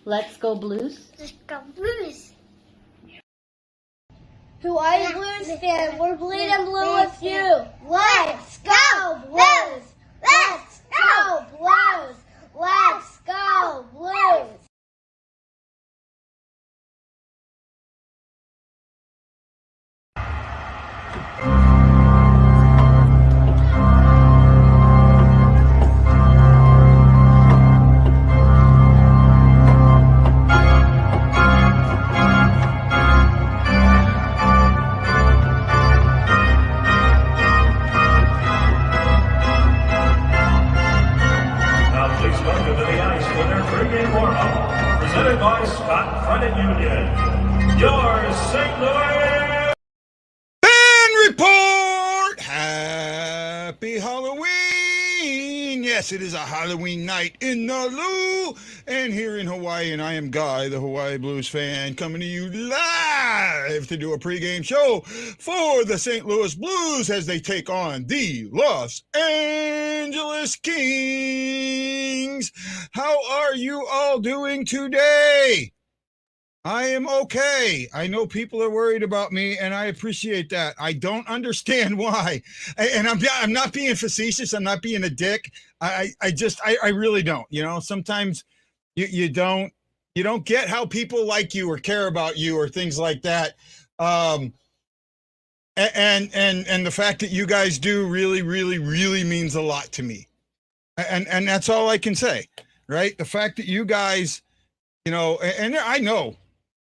Let's go Blues. Let's go Blues. Hawaii Blues fan, we're bleeding blue with you. Let's go Blues! Let's go Blues! Let's go Blues! Presented by Scott Credit Union. Your St. Louis Fan Report! Happy Halloween! Yes, it is a Halloween night in the Lou and here in Hawaii, and I am Guy, the Hawaii Blues fan, coming to you live to do a pregame show for the St. Louis Blues as they take on the Los Angeles Kings. How are you all doing today? I am okay. I know people are worried about me, and I appreciate that. I don't understand why. And I'm not being facetious. I'm not being a dick. I really don't. You know, sometimes you don't get how people like you or care about you or things like that. And the fact that you guys do really means a lot to me. And that's all I can say, right? The fact that you guys, you know, and I know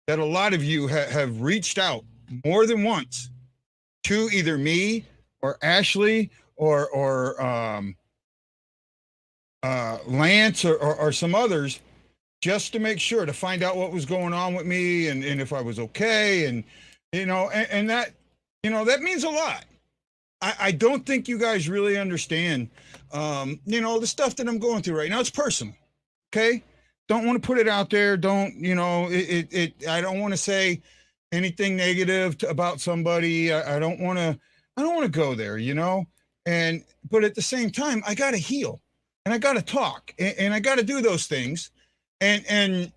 that a lot of you have reached out more than once to either me or Ashley or Lance or some others just to make sure to find out what was going on with me and if I was okay. And, you know, and that, you know, that means a lot. I don't think you guys really understand, you know, the stuff that I'm going through right now. It's personal. Okay. Don't want to put it out there. Don't, you know, I don't want to say anything negative about somebody. I don't want to go there, you know, but at the same time, I got to heal and I got to talk and I got to do those things. And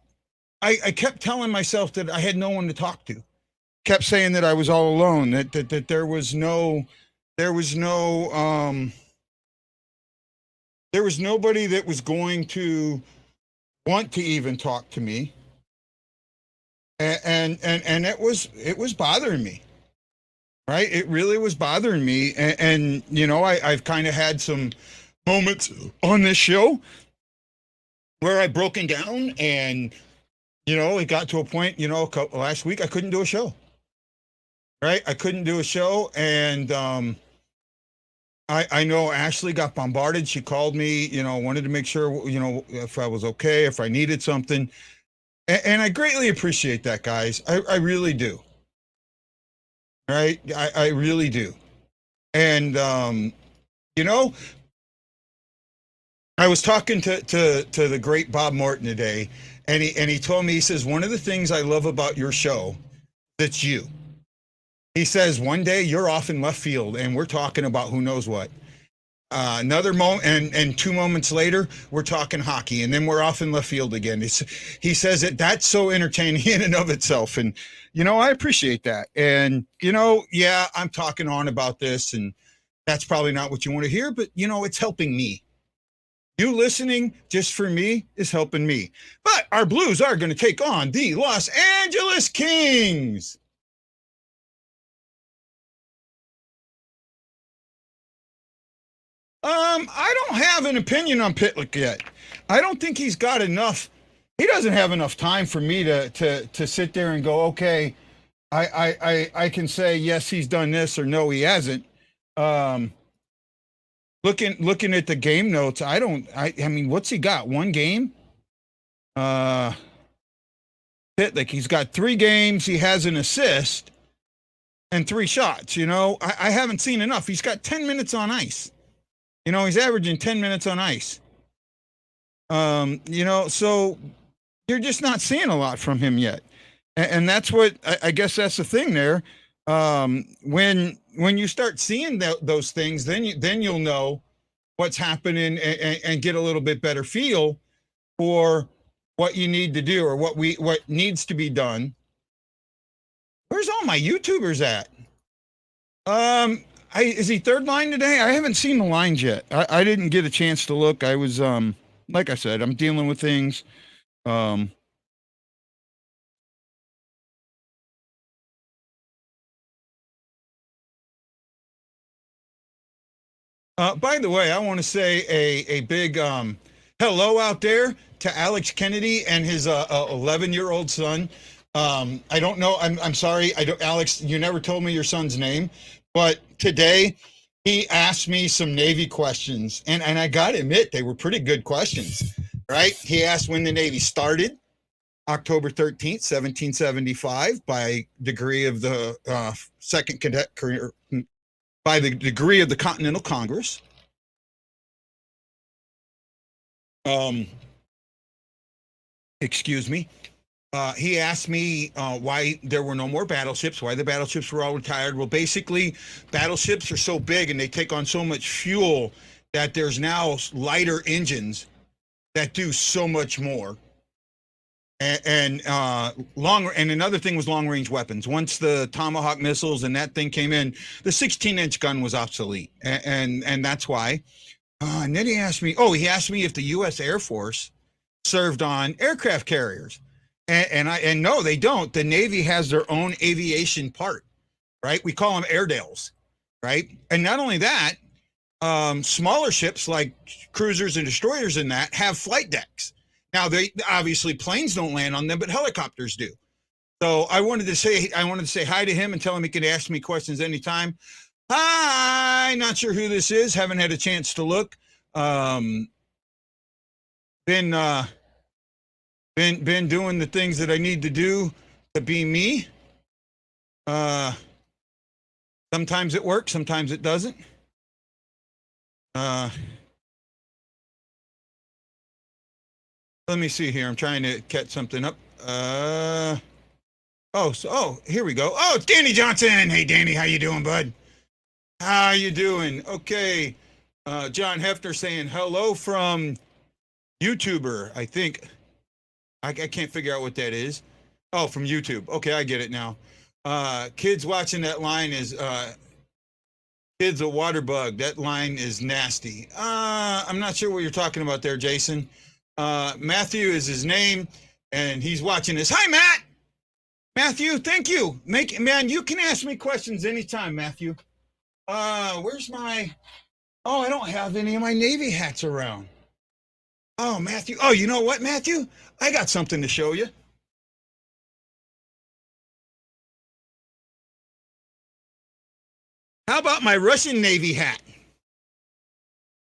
I kept telling myself that I had no one to talk to, kept saying that I was all alone, that there was nobody that was going to want to even talk to me. And it was bothering me, right? It really was bothering me. And you know, I've kind of had some moments on this show where I've broken down and, you know, it got to a point, you know, last week I couldn't do a show, right? I couldn't do a show. And, I know Ashley got bombarded. She called me, you know, wanted to make sure, you know, if I was okay, if I needed something. And I greatly appreciate that, guys. I really do. Right? I really do. And, you know, I was talking to the great Bob Morton today, and he told me, he says, one of the things I love about your show, that's you. He says, one day you're off in left field and we're talking about who knows what. Another moment, and 2 moments later, we're talking hockey, and then we're off in left field again. He says that's so entertaining in and of itself. And, you know, I appreciate that. And, you know, yeah, I'm talking on about this, and that's probably not what you want to hear, but, you know, it's helping me. You listening just for me is helping me. But our Blues are going to take on the Los Angeles Kings. I don't have an opinion on Pitlick yet. I don't think he's got enough. He doesn't have enough time for me to sit there and go, okay, I can say, yes, he's done this, or no, he hasn't. Looking at the game notes, I mean, what's he got? 1 game? Pitlick, he's got 3 games. He has an assist and 3 shots. You know, I haven't seen enough. He's got 10 minutes on ice. You know, he's averaging 10 minutes on ice. You know, so you're just not seeing a lot from him yet. And that's what, I guess that's the thing there. When you start seeing those things, then you'll know what's happening and get a little bit better feel for what you need to do or what needs to be done. Where's all my YouTubers at? Is he third line today? I haven't seen the lines yet. I didn't get a chance to look. I was like I said, I'm dealing with things. By the way, I want to say a big hello out there to Alex Kennedy and his 11-year-old son. I don't know. I'm sorry. Alex, you never told me your son's name, but today he asked me some Navy questions, and I got to admit, they were pretty good questions, right? He asked when the Navy started, October 13th, 1775, by degree of the second cadet career, by the degree of the Continental Congress. Excuse me. He asked me why there were no more battleships, why the battleships were all retired. Well, basically, battleships are so big and they take on so much fuel that there's now lighter engines that do so much more. And another thing was long-range weapons. Once the Tomahawk missiles and that thing came in, the 16-inch gun was obsolete, and that's why. And then he asked me if the U.S. Air Force served on aircraft carriers. And no, they don't. The Navy has their own aviation part, right? We call them Airedales, right? And not only that, smaller ships like cruisers and destroyers and that have flight decks. Now, they obviously planes don't land on them, but helicopters do. So I wanted to say hi to him and tell him he could ask me questions anytime. Hi, not sure who this is. Haven't had a chance to look. Been doing the things that I need to do to be me. Sometimes it works, sometimes it doesn't. Let me see here. I'm trying to catch something up. Here we go. Oh, it's Danny Johnson. Hey, Danny, how you doing, bud? How you doing? Okay. John Hefner saying hello from YouTuber, I think. I can't figure out what that is. Oh, from YouTube. Okay, I get it now. Kids watching that line is kids a water bug. That line is nasty. I'm not sure what you're talking about there, Jason. Matthew is his name, and he's watching this. Hi, Matt. Matthew, thank you. Man, you can ask me questions anytime, Matthew. Where's my? Oh, I don't have any of my Navy hats around. Oh, Matthew. Oh, you know what, Matthew? I got something to show you. How about my Russian Navy hat?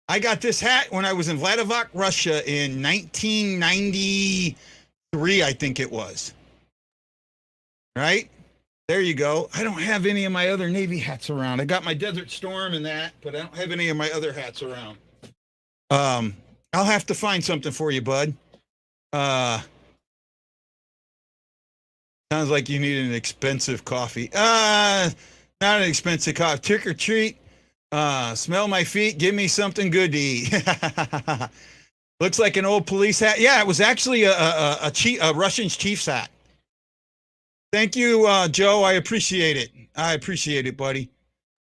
I got this hat when I was in Vladivostok, Russia in 1993, I think it was. Right? There you go. I don't have any of my other Navy hats around. I got my Desert Storm and that, but I don't have any of my other hats around. I'll have to find something for you, bud. Sounds like you need an expensive coffee. Not an expensive coffee. Trick or treat. Smell my feet. Give me something good to eat. Looks like an old police hat. Yeah, it was actually a Russian chief's hat. Thank you, Joe. I appreciate it. I appreciate it, buddy.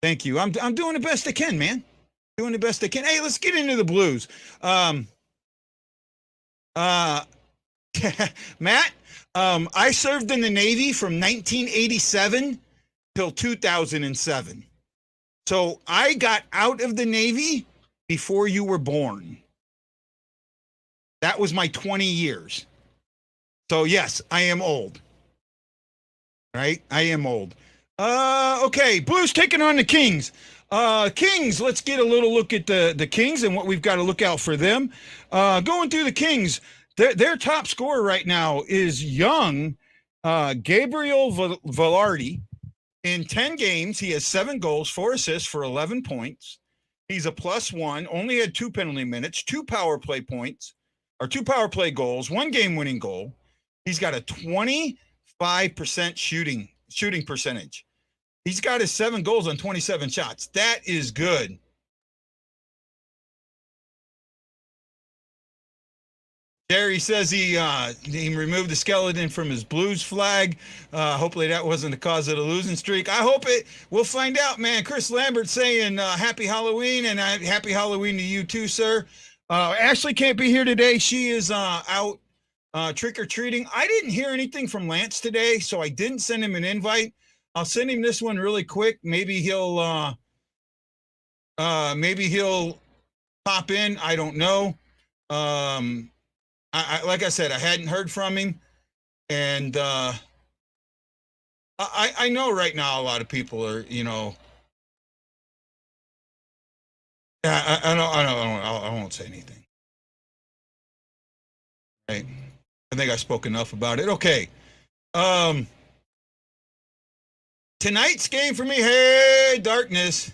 Thank you. I'm doing the best I can, man. Doing the best I can. Hey, let's get into the Blues. Matt, I served in the Navy from 1987 till 2007. So I got out of the Navy before you were born. That was my 20 years. So yes, I am old. Right? I am old. Okay, Blues taking on the Kings. Kings, let's get a little look at the Kings and what we've got to look out for them. Going through the Kings, their top scorer right now is young Gabriel Velarde. In 10 games, he has 7 goals, 4 assists for 11 points. He's a +1, only had 2 penalty minutes, 2 power play points, or 2 power play goals, 1 game-winning goal. He's got a 25% shooting percentage. He's got his 7 goals on 27 shots. That is good. Jerry says he removed the skeleton from his Blues flag. Hopefully that wasn't the cause of the losing streak. I hope it. We'll find out, man. Chris Lambert saying happy Halloween, and happy Halloween to you too, sir. Ashley can't be here today. She is out trick-or-treating. I didn't hear anything from Lance today, so I didn't send him an invite. I'll send him this one really quick. Maybe he'll pop in. I don't know. Like I said, I hadn't heard from him, and I know right now a lot of people are, I won't say anything. Right. I think I spoke enough about it. Okay. Tonight's game for me. Hey, darkness.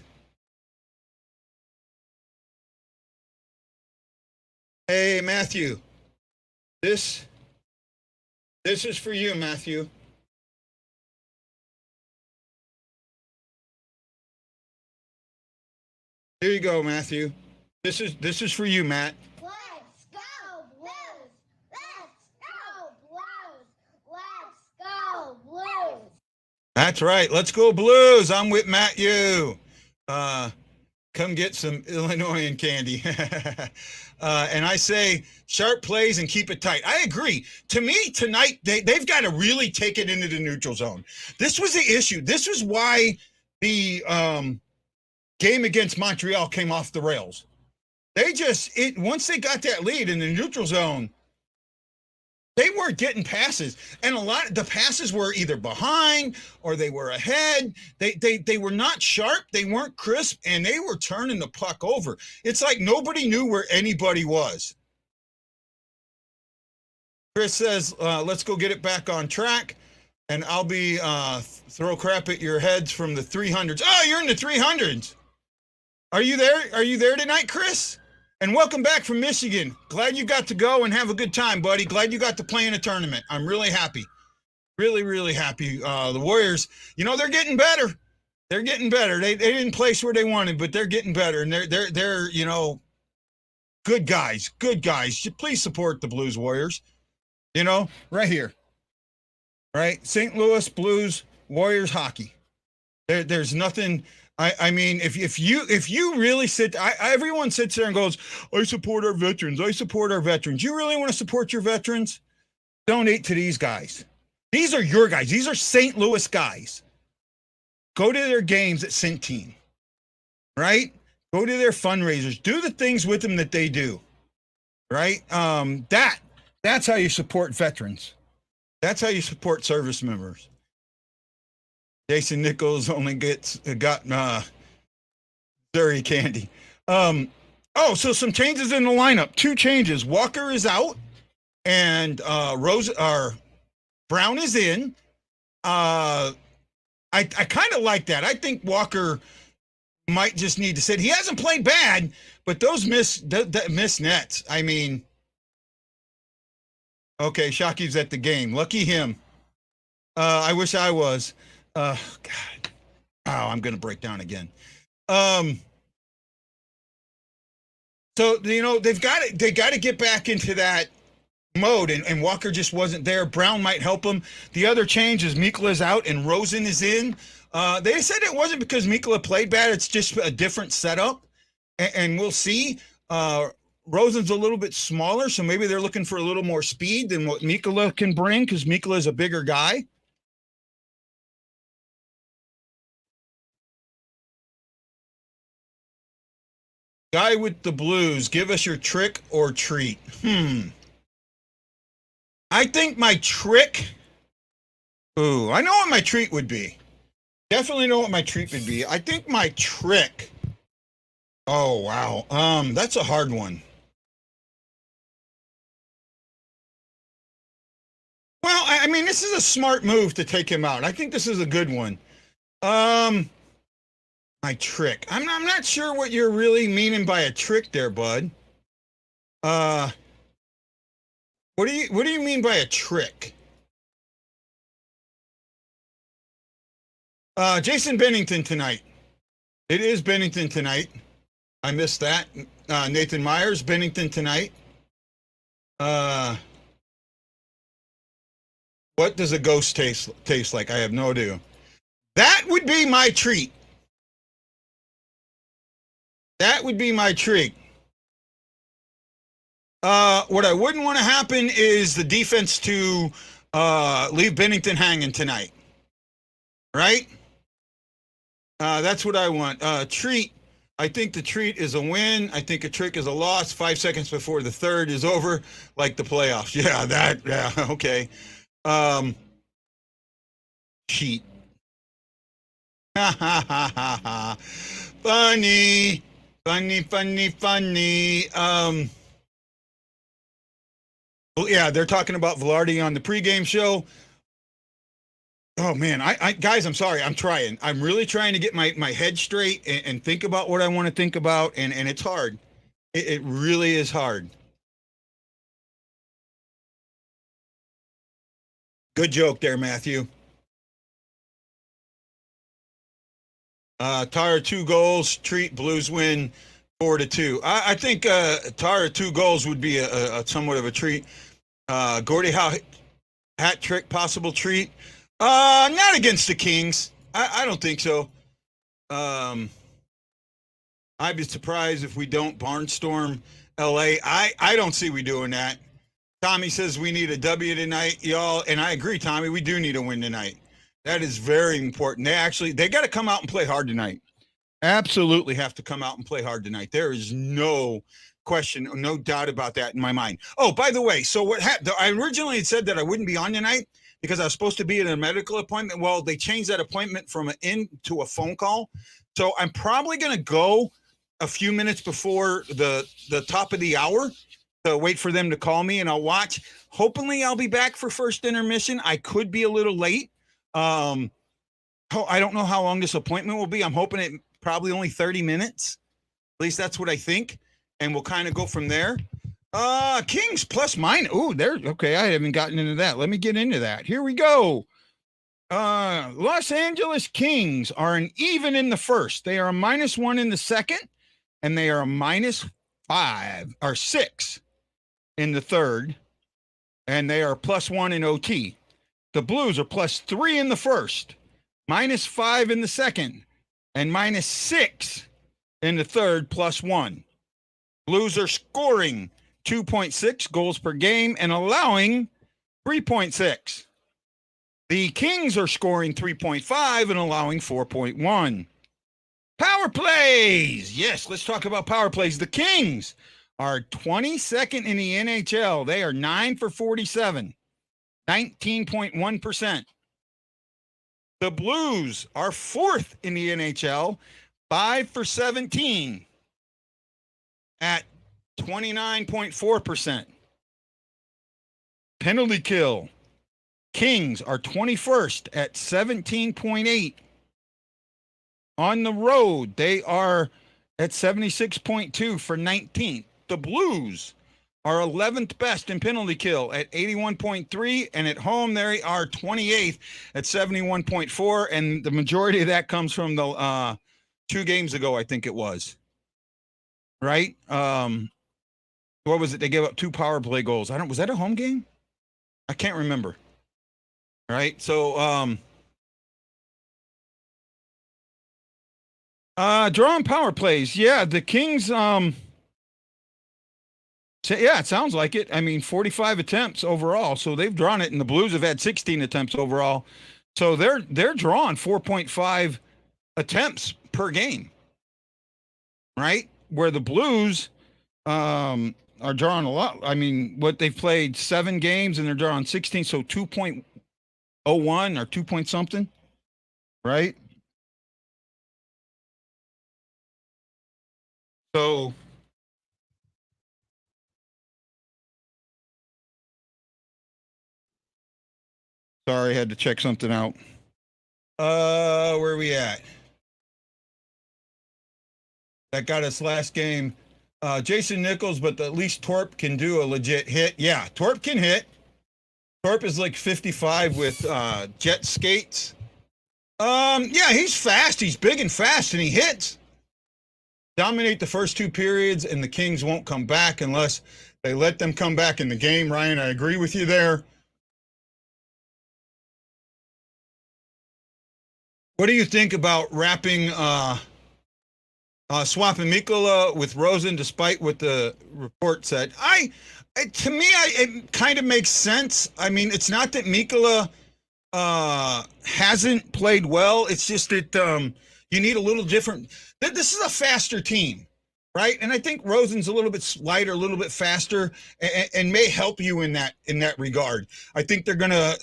Hey, Matthew. This is for you, Matthew. Here you go, Matthew. This is for you, Matt. Let's go Blues! Let's go Blues! Let's go Blues! That's right. Let's go Blues. I'm with Matthew. Come get some Illinois candy. And I say sharp plays and keep it tight. I agree. To me, tonight, they've got to really take it into the neutral zone. This was the issue. This was why the game against Montreal came off the rails. Once they got that lead in the neutral zone, they weren't getting passes. And a lot of the passes were either behind or they were ahead. They were not sharp. They weren't crisp, and they were turning the puck over. It's like nobody knew where anybody was. Chris says, let's go get it back on track. And I'll be throw crap at your heads from the 300s. Oh, you're in the 300s. Are you there? Are you there tonight, Chris? And welcome back from Michigan. Glad you got to go and have a good time, buddy. Glad you got to play in a tournament. I'm really happy. Really, really happy. The Warriors, they're getting better. They're getting better. They didn't place where they wanted, but they're getting better. And they're good guys. Good guys. Please support the Blues Warriors. Right here. Right? St. Louis Blues Warriors hockey. There's nothing. I mean, if you really everyone sits there and goes, I support our veterans. I support our veterans. You really want to support your veterans? Donate to these guys. These are your guys. These are St. Louis guys. Go to their games at Centene, right? Go to their fundraisers. Do the things with them that they do, right? That's how you support veterans. That's how you support service members. Jason Nichols only got Missouri candy. So some changes in the lineup. 2 changes. Walker is out, and Brown is in. I kind of like that. I think Walker might just need to sit. He hasn't played bad, but those miss nets. I mean, okay, Shocky's at the game. Lucky him. I wish I was. God. Oh, I'm going to break down again. So, they got to get back into that mode, and Walker just wasn't there. Brown might help him. The other change is Mikkola's out and Rosen is in. They said it wasn't because Mikkola played bad. It's just a different setup, and we'll see. Rosen's a little bit smaller, so maybe they're looking for a little more speed than what Mikkola can bring, because Mikkola is a bigger guy. Guy with the Blues, give us your trick or treat. I think my trick. I know what my treat would be. Definitely know what my treat would be. I think my trick. Oh, wow. That's a hard one. Well, I mean, this is a smart move to take him out. I think this is a good one. My trick. I'm not sure what you're really meaning by a trick there, bud. What do you mean by a trick? Jason Bennington tonight. It is Bennington tonight. I missed that. Nathan Myers, Bennington tonight. What does a ghost taste like? I have no idea. That would be my treat. That would be my treat. What I wouldn't want to happen is the defense to leave Bennington hanging tonight. Right? That's what I want. Treat. I think the treat is a win. I think a trick is a loss 5 seconds before the third is over, like the playoffs. Yeah, okay. Cheat. Ha ha ha ha ha. Funny. Yeah, they're talking about Velarde on the pregame show. Oh man, I guys, I'm sorry. I'm trying. I'm really trying to get my head straight and think about what I want to think about, and it's hard. It really is hard. Good joke there, Matthew. Tara 2 goals, treat, Blues win 4-2. I think Tara 2 goals would be a somewhat of a treat. Gordie Howe hat trick, possible treat. Not against the Kings. I don't think so. I'd be surprised if we don't barnstorm LA. I don't see we doing that. Tommy says we need a W tonight, y'all, and I agree, Tommy. We do need a win tonight. That is very important. They got to come out and play hard tonight. Absolutely have to come out and play hard tonight. There is no question, no doubt about that in my mind. Oh, by the way, so what happened? I originally had said that I wouldn't be on tonight because I was supposed to be at a medical appointment. Well, they changed that appointment from an in to a phone call. So I'm probably going to go a few minutes before the top of the hour to wait for them to call me, and I'll watch. Hopefully I'll be back for first intermission. I could be a little late. I don't know how long this appointment will be. I'm hoping it probably only 30 minutes. At least that's what I think. And we'll kind of go from there. Kings plus minus. Ooh, there. Okay, I haven't gotten into that. Let me get into that. Here we go. Los Angeles Kings are an even in the first. They are a -1 in the second, and they are a -5 or 6 in the third, and they are +1 in OT. The Blues are +3 in the first, -5 in the second, and -6 in the third, +1. Blues are scoring 2.6 goals per game and allowing 3.6. The Kings are scoring 3.5 and allowing 4.1. Power plays. Yes, let's talk about power plays. The Kings are 22nd in the NHL. They are 9 for 47, 19.1%. The Blues are 4th in the NHL, 5 for 17 at 29.4%. Penalty kill. Kings are 21st at 17.8. On the road, they are at 76.2 for 19th. The Blues are 11th best in penalty kill at 81.3, and at home they are 28th at 71.4, and the majority of that comes from the 2 games ago, I think it was. Right? What was it? They gave up 2 power play goals. Was that a home game? I can't remember. Right? So drawing power plays. Yeah, the Kings yeah, it sounds like it. I mean, 45 attempts overall. So they've drawn it, and the Blues have had 16 attempts overall. So they're drawing 4.5 attempts per game. Right? Where the Blues are drawing a lot. I mean, what they've played 7 games and they're drawing 16, so 2.01 or 2 point something. Right? So sorry, I had to check something out. Where are we at? That got us last game. Jason Nichols, but at least Torp can do a legit hit. Yeah, Torp can hit. Torp is like 55 with jet skates. Yeah, he's fast. He's big and fast, and he hits. Dominate the first 2 periods, and the Kings won't come back unless They let them come back in the game. Ryan, I agree with you there. What do you think about wrapping swapping Mikkola with Rosen, despite what the report said? To me, it kind of makes sense. I mean, it's not that Mikkola hasn't played well. It's just that you need a little different. This is a faster team, right? And I think Rosen's a little bit lighter, a little bit faster, and may help you in that regard. I think they're gonna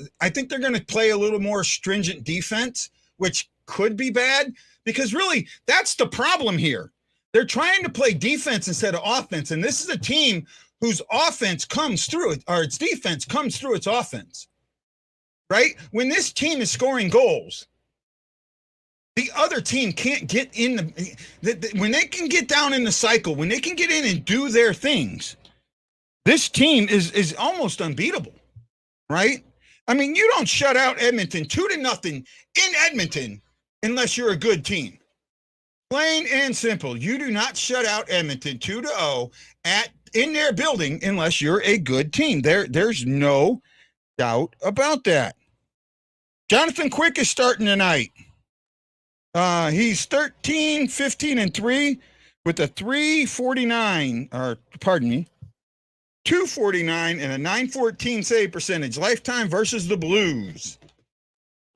play a little more stringent defense, which could be bad, because really that's the problem here. They're trying to play defense instead of offense, and this is a team whose offense comes through it, or its defense comes through its offense, right? When this team is scoring goals, the other team can't get in when they can get down in the cycle, when they can get in and do their things, this team is almost unbeatable, right? I mean, you don't shut out Edmonton 2-0 in Edmonton unless you're a good team. Plain and simple. You do not shut out Edmonton 2-0 in their building unless you're a good team. There's no doubt about that. Jonathan Quick is starting tonight. He's 13, 15, and 3 with a 349, or pardon me, 249 and a 914 save percentage. Lifetime versus the Blues.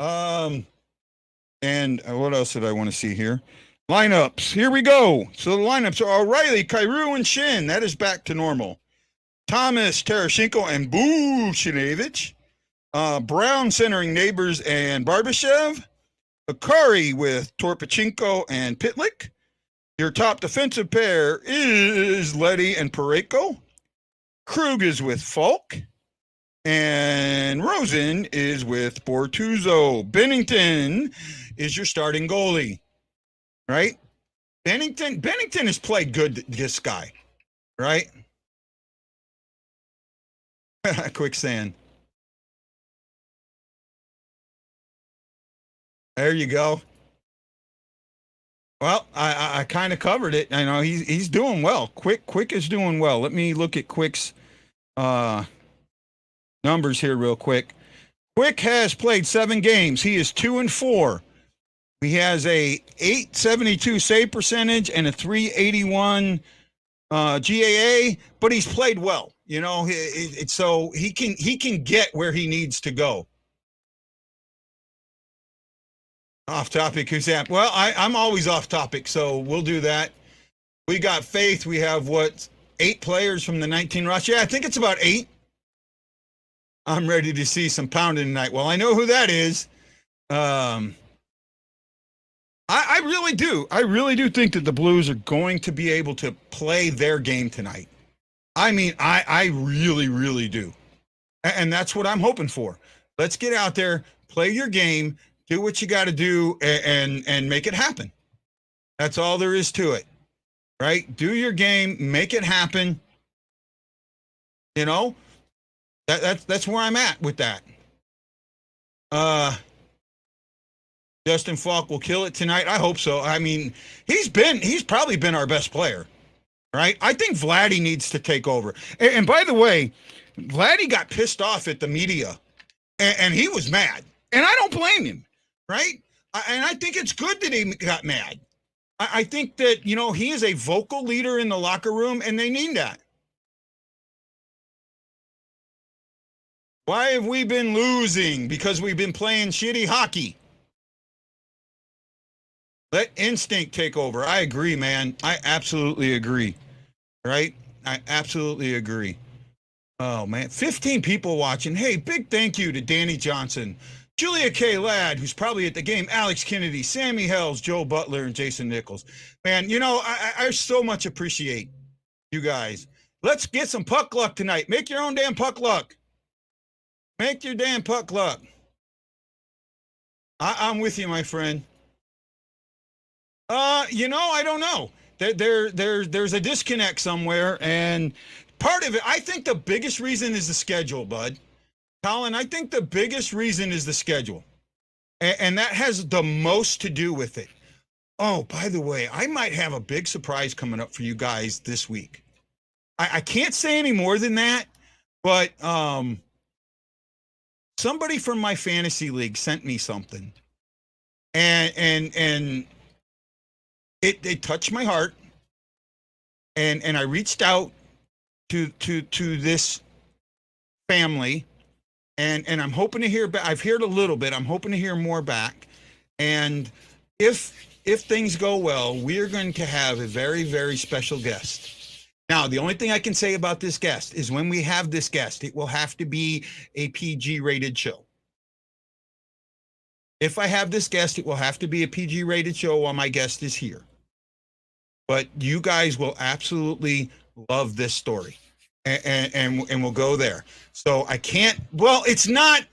And what else did I want to see here? Lineups. Here we go. So the lineups are O'Reilly, Kyrou, and Shin. That is back to normal. Thomas, Tereshchenko, and Buchnevich. Brown centering Neighbors and Barbashev. Akari with Torpachenko and Pitlick. Your top defensive pair is Leddy and Parayko. Krug is with Falk. And Rosen is with Bortuzzo. Bennington is your starting goalie, right? Bennington has played good, this guy, right? Quicksand. There you go. Well, I kind of covered it. I know he's doing well. Quick is doing well. Let me look at Quick's numbers here real quick. Quick has played 7 games. He is 2-4. He has a 872 save percentage and a 381 GAA, but he's played well. You know, so he can get where he needs to go. Off topic, who's that? Well, I'm always off topic, so we'll do that. We got Faith. We have 8 players from the 19 roster? Yeah, I think it's about 8. I'm ready to see some pounding tonight. Well, I know who that is. I really do. I really do think that the Blues are going to be able to play their game tonight. I mean, I really, really do. And that's what I'm hoping for. Let's get out there, play your game, do what you got to do, and make it happen. That's all there is to it, right? Do your game, make it happen. You know, that's where I'm at with that. Justin Falk will kill it tonight. I hope so. I mean, he's probably been our best player, right? I think Vladdy needs to take over. And by the way, Vladdy got pissed off at the media, and he was mad. And I don't blame him, right? And I think it's good that he got mad. I think that, you know, he is a vocal leader in the locker room, and they need that. Why have we been losing? Because we've been playing shitty hockey. Let instinct take over. I agree, man. I absolutely agree. Right? I absolutely agree. Oh, man. 15 people watching. Hey, big thank you to Danny Johnson, Julia K. Ladd, who's probably at the game, Alex Kennedy, Sammy Hells, Joe Butler, and Jason Nichols. Man, you know, I so much appreciate you guys. Let's get some puck luck tonight. Make your own damn puck luck. Make your damn puck luck. I'm with you, my friend. You know, I don't know. There's a disconnect somewhere, and part of it, I think the biggest reason is the schedule, bud. Colin, I think the biggest reason is the schedule, and that has the most to do with it. Oh, by the way, I might have a big surprise coming up for you guys this week. I can't say any more than that, but somebody from my fantasy league sent me something, and it touched my heart, and I reached out to this family, and I'm hoping to hear back. I've heard a little bit. I'm hoping to hear more back, and if things go well, we are going to have a very, very special guest. Now, the only thing I can say about this guest is when we have this guest, it will have to be a PG-rated show. If I have this guest, it will have to be a PG-rated show while my guest is here. But you guys will absolutely love this story, and we'll go there. So I can't, well, it's not,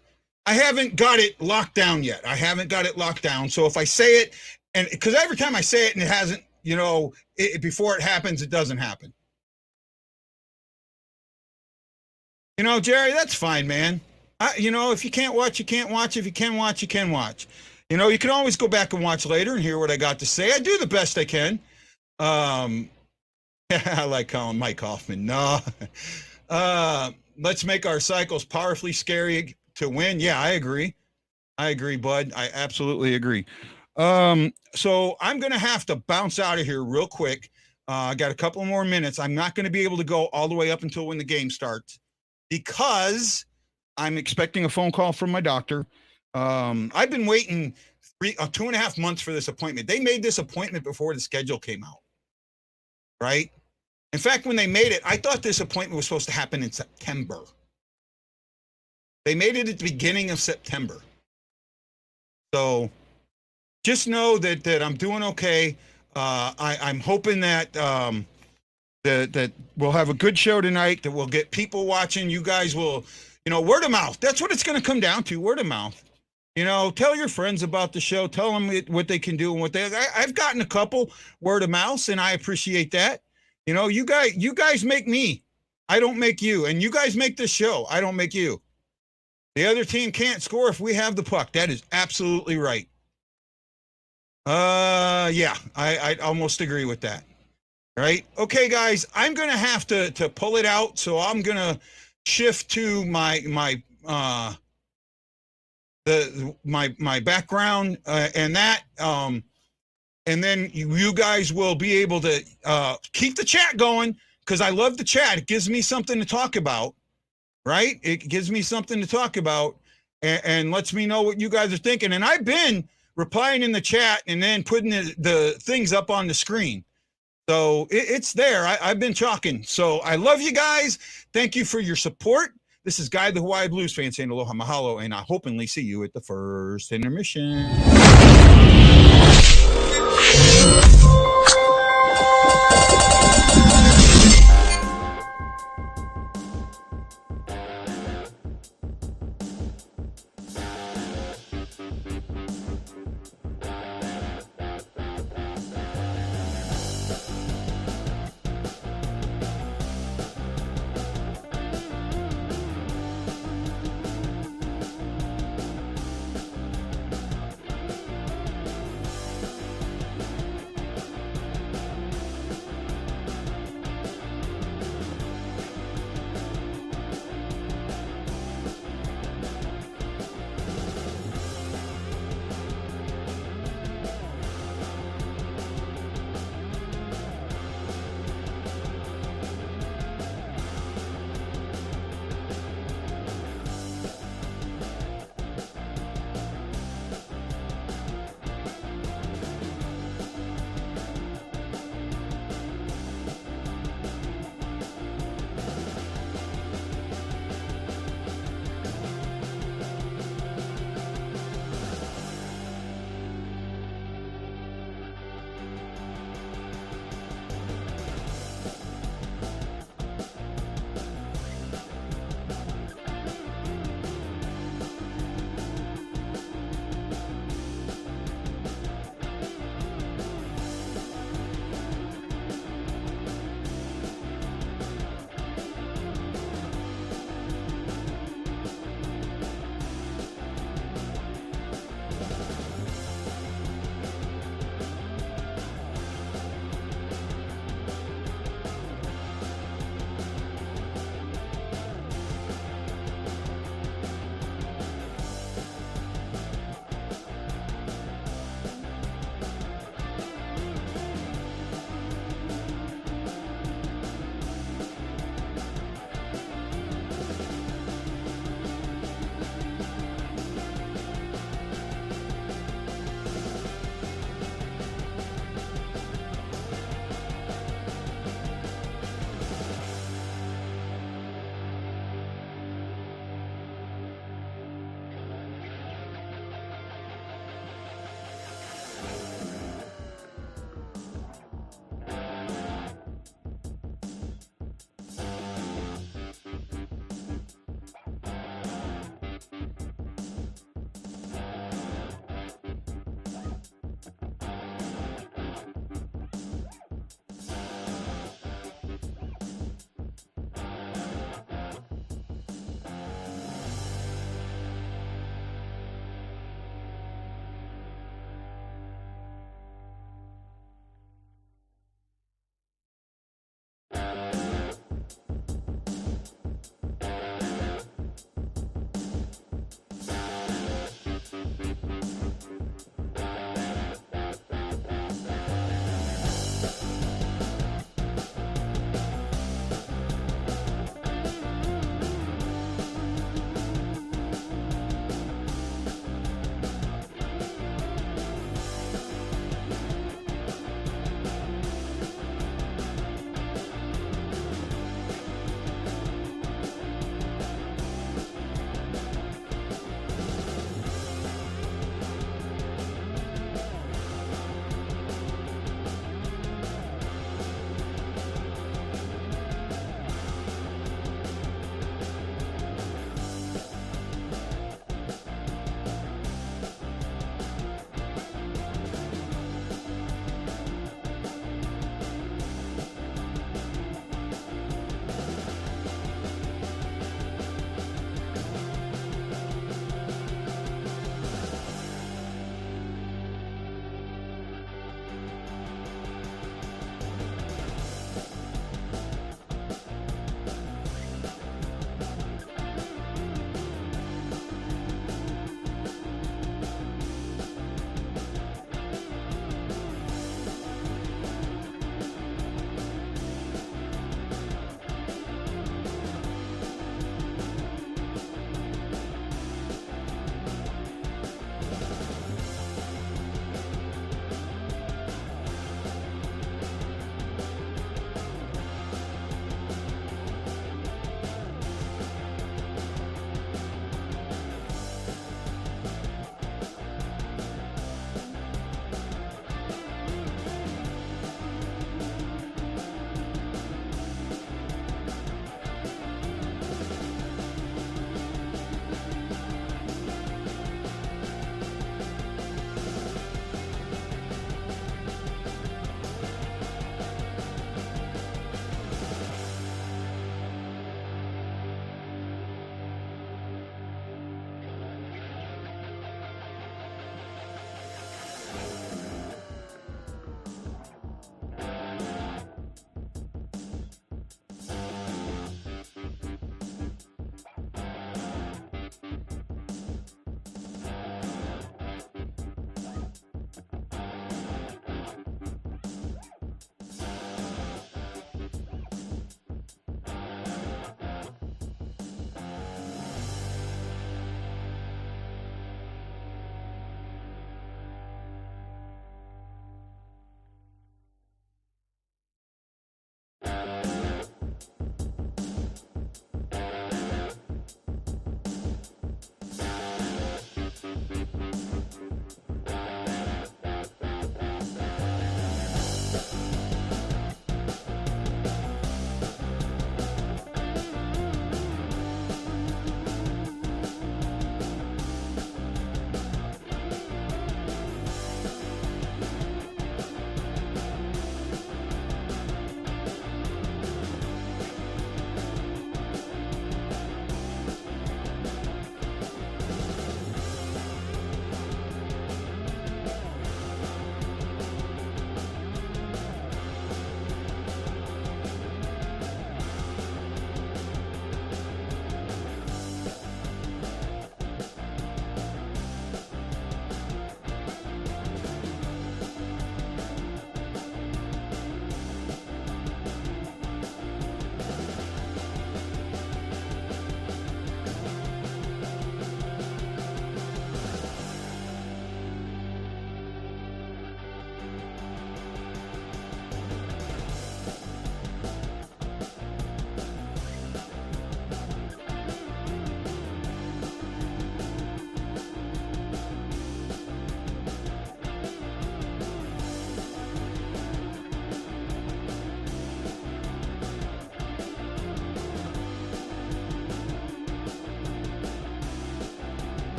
I haven't got it locked down yet. I haven't got it locked down. So if I say it, and because every time I say it and it hasn't, you know, before it happens, it doesn't happen. You know, Jerry, that's fine, man. You know, if you can't watch, you can't watch. If you can watch, you can watch. You know, you can always go back and watch later and hear what I got to say. I do the best I can. I like calling Mike Hoffman. No. Let's make our cycles powerfully scary to win. Yeah, I agree. I agree, bud. I absolutely agree. So I'm going to have to bounce out of here real quick. I got a couple more minutes. I'm not going to be able to go all the way up until when the game starts, because I'm expecting a phone call from my doctor. I've been waiting 2.5 months for this appointment. They made this appointment before the schedule came out, right? In fact, when they made it, I thought this appointment was supposed to happen in September. They made it at the beginning of September. So just know that I'm doing okay. I'm hoping that that we'll have a good show tonight, that we'll get people watching. You guys will, you know, word of mouth. That's what it's going to come down to, word of mouth. You know, tell your friends about the show. Tell them what they can do and what they. I've gotten a couple word of mouth, and I appreciate that. You know, you guys make me. I don't make you, and you guys make this show. I don't make you. The other team can't score if we have the puck. That is absolutely right. Yeah, I almost agree with that. Right? Okay, guys, I'm going to have to pull it out, so I'm going to shift to my background and that, and then you guys will be able to keep the chat going, because I love the chat. It gives me something to talk about, right? It gives me something to talk about, and lets me know what you guys are thinking. And I've been replying in the chat and then putting the things up on the screen. So it's there. I've been talking. So I love you guys. Thank you for your support. This is Guy the Hawaii Blues fan saying aloha mahalo, and I hopefully see you at the first intermission.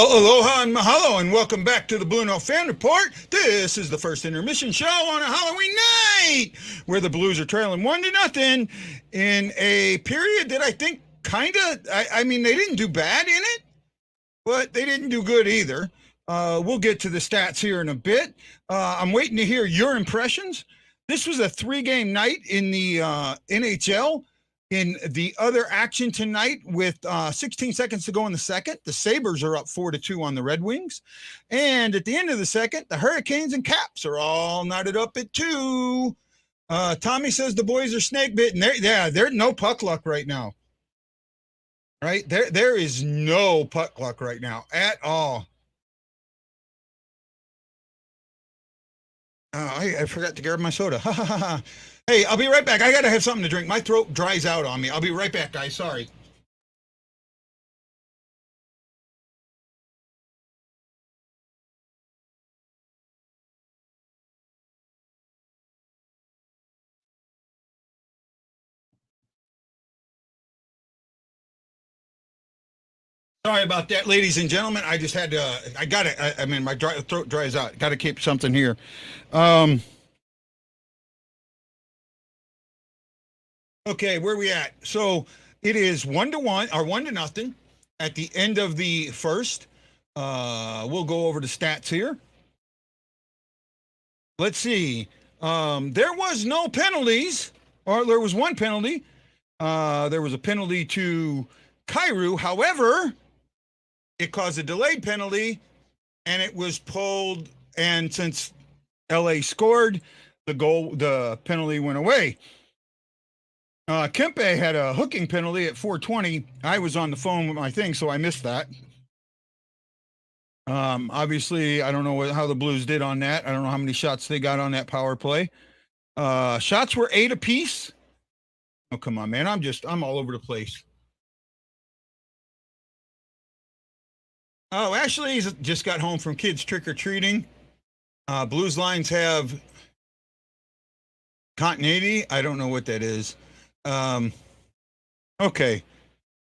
Well, aloha and mahalo, and welcome back to the BlueNote Fan Report. This is the first intermission show on a Halloween night, where the Blues are trailing 1-0 in a period that I think I mean, they didn't do bad in it, but they didn't do good either. We'll get to the stats here in a bit. I'm waiting to hear your impressions. This was a 3-game night in the NHL. In the other action tonight, with 16 seconds to go in the second, the Sabres are up 4-2 on the Red Wings. And at the end of the second, the Hurricanes and Caps are all knotted up at 2. Tommy says the boys are snake bitten. There's no puck luck right now. Right? There is no puck luck right now at all. I forgot to grab my soda. Ha ha ha. Hey, I'll be right back. I got to have something to drink. My throat dries out on me. I'll be right back, guys. Sorry. Sorry about that, ladies and gentlemen. I just had to, I mean, my throat dries out. Got to keep something here. Okay, where we at? So it is 1-1 or 1-0 at the end of the first. We'll go over the stats here. Let's see. There was no penalties, or there was one penalty. There was a penalty to Kyrou. However, it caused a delayed penalty, and it was pulled. And since LA scored, the penalty went away. Kempe had a hooking penalty at 4:20. I was on the phone with my thing, so I missed that. Obviously, I don't know how the Blues did on that. I don't know how many shots they got on that power play. Shots were 8 apiece. Oh, come on, man. I'm all over the place. Oh, Ashley's just got home from kids trick-or-treating. Blues lines have continuity. I don't know what that is. Okay.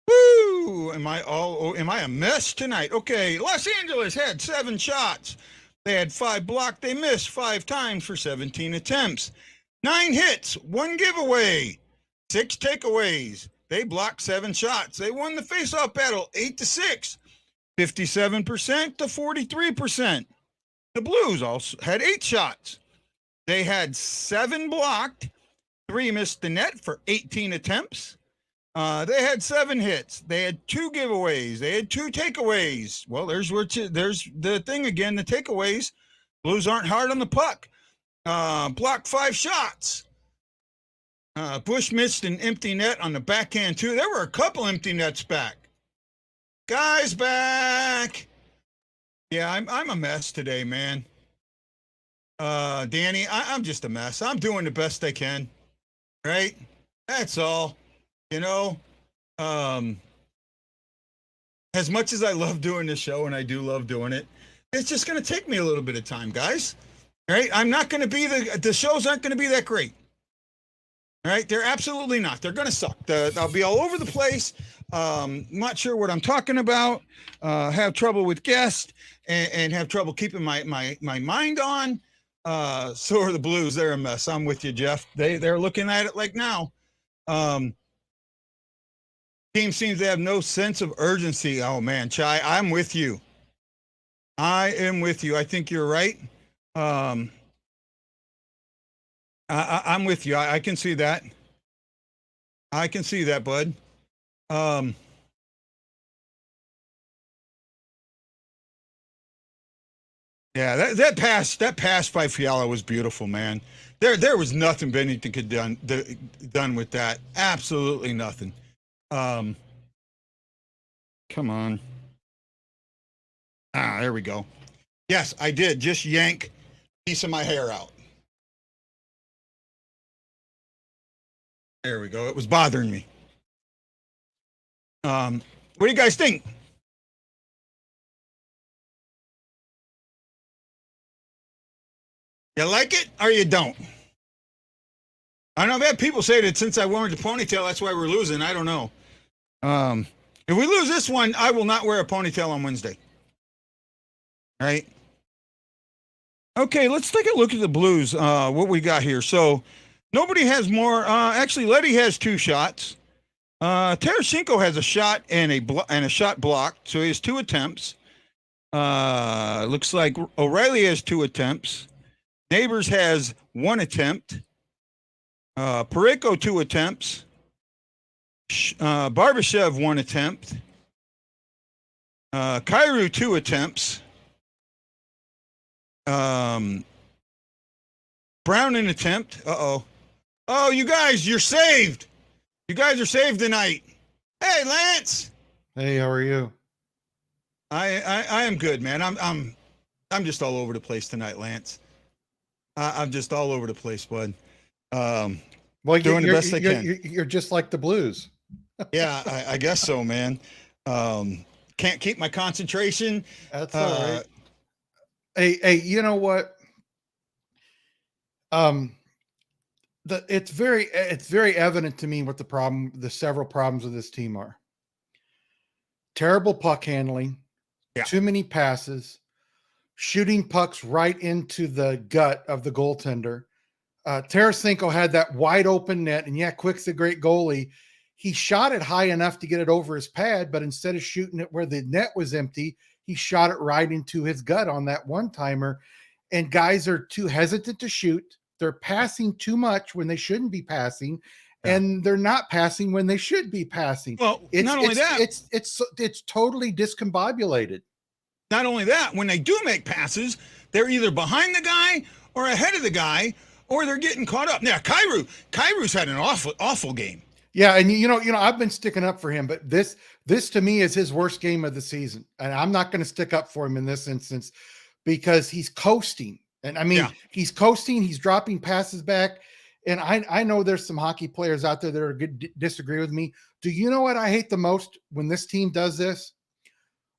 Woo! Am I a mess tonight? Okay. Los Angeles had 7 shots. They had 5 blocked. They missed 5 times for 17 attempts. 9 hits, 1 giveaway, 6 takeaways. They blocked 7 shots. They won the faceoff battle 8-6, 57% to 43%. The Blues also had 8 shots. They had 7 blocked. 3 missed the net for 18 attempts. They had 7 hits. They had 2 giveaways. They had 2 takeaways. Well, there's the thing again, the takeaways. Blues aren't hard on the puck. Blocked 5 shots. Bush missed an empty net on the backhand too. There were a couple empty nets back. Guys back. Yeah, I'm a mess today, man. Danny, I'm just a mess. I'm doing the best I can. Right? That's all. You know, as much as I love doing this show, and I do love doing it, it's just going to take me a little bit of time, guys. Right? I'm not going to be the shows aren't going to be that great. Right? They're absolutely not. They're going to suck. I'll be all over the place. Not sure what I'm talking about. Have trouble with guests and have trouble keeping my mind on. So are the Blues. They're a mess. I'm with you, Jeff. They're looking at it like now. Team seems to have no sense of urgency. Oh man, Chai, I'm with you. I am with you. I think you're right. I'm with you. I can see that. I can see that, bud. Yeah, that pass by Fiala was beautiful, man. There was nothing Bennington could done with that. Absolutely nothing. Come on. There we go. Yes, I did just yank a piece of my hair out. There we go. It was bothering me. What do you guys think? You like it or you don't? I know I've had people say that since I wore the ponytail, that's why we're losing. I don't know. If we lose this one, I will not wear a ponytail on Wednesday. right? Okay, let's take a look at the Blues. What we got here. So nobody has more. Actually, Letty has 2 shots. Tarasenko has a shot and a shot blocked, so he has 2 attempts. Looks like O'Reilly has 2 attempts. Neighbors has 1 attempt. Parayko 2 attempts. Barbashev 1 attempt. Kyrou 2 attempts. Brown an attempt. Oh, you guys, you're saved. You guys are saved tonight. Hey, Lance. Hey, how are you? I am good, man. I'm just all over the place tonight, Lance. I'm just all over the place, bud. Well, doing the best I can. You're just like the Blues. Yeah, I guess so, man. Can't keep my concentration. That's all right. Hey, you know what? It's very evident to me what the several problems of this team are. Terrible puck handling, too many passes, shooting pucks right into the gut of the goaltender. Tarasenko had that wide open net, and Quick's a great goalie. He shot it high enough to get it over his pad, but instead of shooting it where the net was empty, he shot it right into his gut on that one-timer. And guys are too hesitant to shoot. They're passing too much when they shouldn't be passing, and they're not passing when they should be passing. Well, not only that, it's totally discombobulated. Not only that, when they do make passes, they're either behind the guy or ahead of the guy, or they're getting caught up. Now, Kyrou's had an awful game. Yeah, and you know, I've been sticking up for him, but this to me is his worst game of the season, and I'm not going to stick up for him in this instance because he's coasting. And I mean, he's coasting, he's dropping passes back. And I know there's some hockey players out there that are good disagree with me. Do you know what I hate the most when this team does this?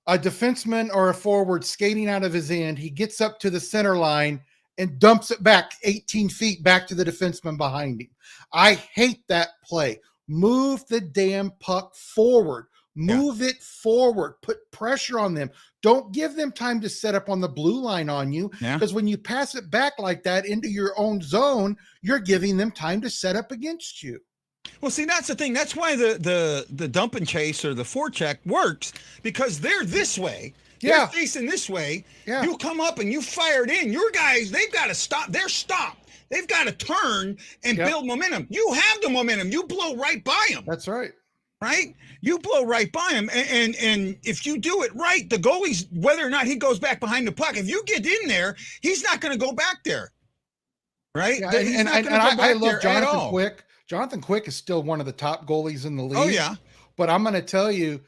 A defenseman or a forward skating out of his end, he gets up to the center line and dumps it back 18 feet back to the defenseman behind him. I hate that play. Move the damn puck forward. Move it forward. Put pressure on them. Don't give them time to set up on the blue line on you, because when you pass it back like that into your own zone, you're giving them time to set up against you. Well, see, that's the thing. That's why the dump and chase or the forecheck works, because they're this way. They're facing this way. Yeah. You come up and you fire it in. Your guys, they've got to stop. They're stopped. They've got to turn and build momentum. You have the momentum. You blow right by them. That's right. Right? You blow right by him. And if you do it right, the goalie's, whether or not he goes back behind the puck, if you get in there, he's not going to go back there. Right? Yeah, and I love Jonathan Quick. Jonathan Quick is still one of the top goalies in the league. Oh, yeah. But I'm going to tell you,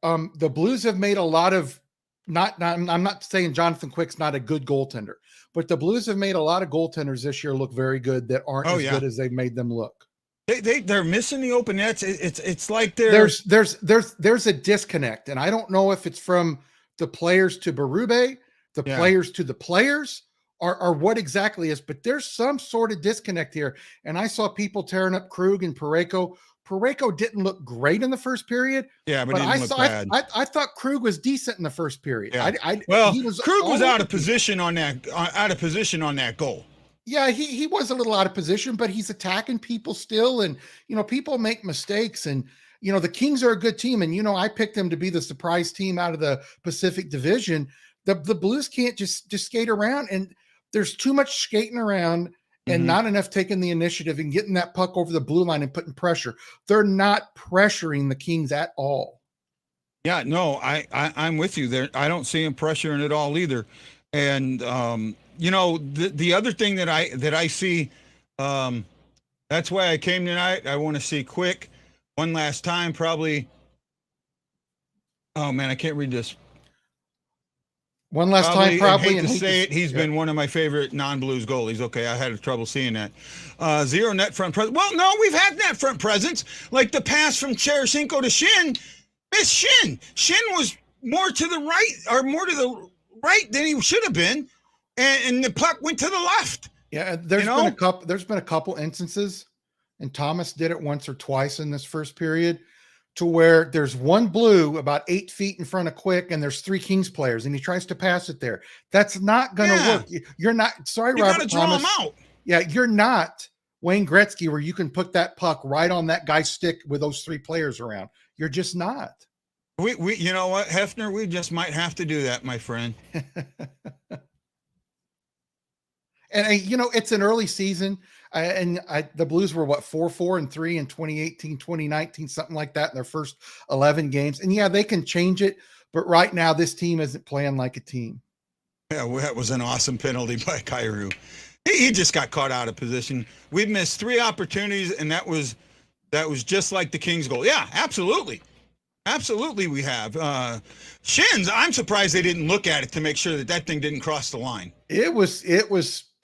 the Blues have made a lot of, I'm not saying Jonathan Quick's not a good goaltender, but the Blues have made a lot of goaltenders this year look very good that aren't as good as they've made them look. They're missing the open nets. It's like there's a disconnect, and I don't know if it's from the players to Berube, the players to the players, or what exactly is. But there's some sort of disconnect here, and I saw people tearing up Krug and Parayko. Parayko didn't look great in the first period. Yeah, but I thought Krug was decent in the first period. Yeah. Krug was out of position on that goal. Yeah, he was a little out of position, but he's attacking people still. And, people make mistakes. And, the Kings are a good team. And, I picked them to be the surprise team out of the Pacific Division. The Blues can't just skate around. And there's too much skating around and not enough taking the initiative and getting that puck over the blue line and putting pressure. They're not pressuring the Kings at all. Yeah, no, I'm with you there. I don't see him pressuring at all either. And, the other thing that I see, that's why I came tonight. I want to see Quick one last time, probably. Oh man, I can't read this. One last time, probably. And hate to say it, he's been one of my favorite non-Blues goalies. Okay, I had trouble seeing that. Zero net front presence. Well, no, we've had net front presence. Like the pass from Tarasenko to Shin. Miss Shin. Shin was more to the right, or more to the right than he should have been. And the puck went to the left. Yeah, there's been a couple instances, and Thomas did it once or twice in this first period. to where there's one blue about 8 feet in front of Quick, and there's 3 Kings players, and he tries to pass it there. That's not going to work. You're not. Sorry, you Robert got to draw Thomas. them out. Yeah, you're not Wayne Gretzky, where you can put that puck right on that guy's stick with those 3 players around. You're just not. We you know what, Hefner, we just might have to do that, my friend. And you know, it's an early season, the Blues were what, 4-4-3 in 2018, 2019, something like that in their first 11 games. And yeah, they can change it, but right now this team isn't playing like a team. Yeah, well, that was an awesome penalty by Kyrou. He just got caught out of position. We've missed 3 opportunities, and that was just like the Kings goal. Yeah, absolutely. Absolutely we have. Shins, I'm surprised they didn't look at it to make sure that thing didn't cross the line. It was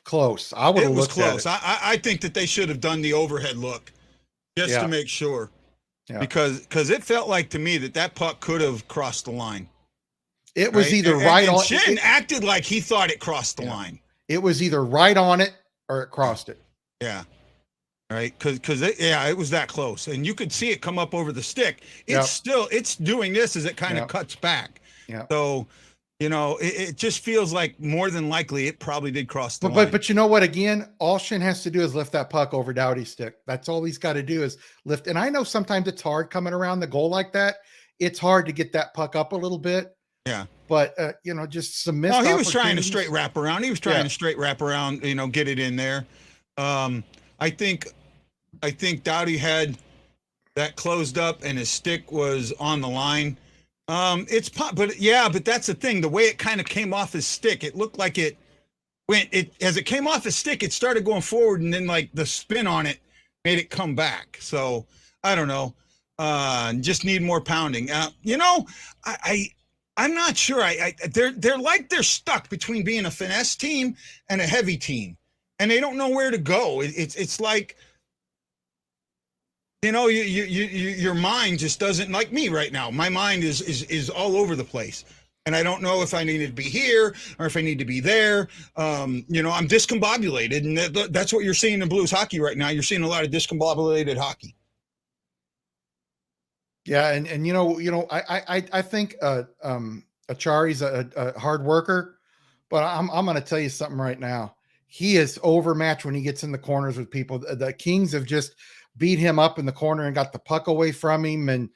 close. I would have looked close. at it. I think that they should have done the overhead look just to make sure. Yeah. Because it felt like to me that puck could have crossed the line. It was either right on. Shin acted like he thought it crossed the line. It was either right on it or it crossed it. Yeah. Right, because it was that close, and you could see it come up over the stick. It's doing this as it kind of cuts back. Yeah. So, you know, it just feels like more than likely it probably did cross the line. But you know what? Again, all Shin has to do is lift that puck over Doughty's stick. That's all he's got to do is lift. And I know sometimes it's hard coming around the goal like that. It's hard to get that puck up a little bit. Yeah. But you know, just some missed. Oh, he was trying to straight wrap around. He was trying to straight wrap around. You know, get it in there. I think Doughty had that closed up and his stick was on the line. But that's the thing. The way it kind of came off his stick, it looked like as it came off his stick, it started going forward, and then like the spin on it made it come back. So I don't know. Just need more pounding. You know, I'm not sure. They're like they're stuck between being a finesse team and a heavy team, and they don't know where to go. It's like, you know, your mind just doesn't, like me right now. My mind is all over the place, and I don't know if I need to be here or if I need to be there. You know, I'm discombobulated, and that's what you're seeing in Blues hockey right now. You're seeing a lot of discombobulated hockey. Yeah, and you know, I think Achari's a hard worker, but I'm going to tell you something right now. He is overmatched when he gets in the corners with people. The Kings have just beat him up in the corner and got the puck away from him. And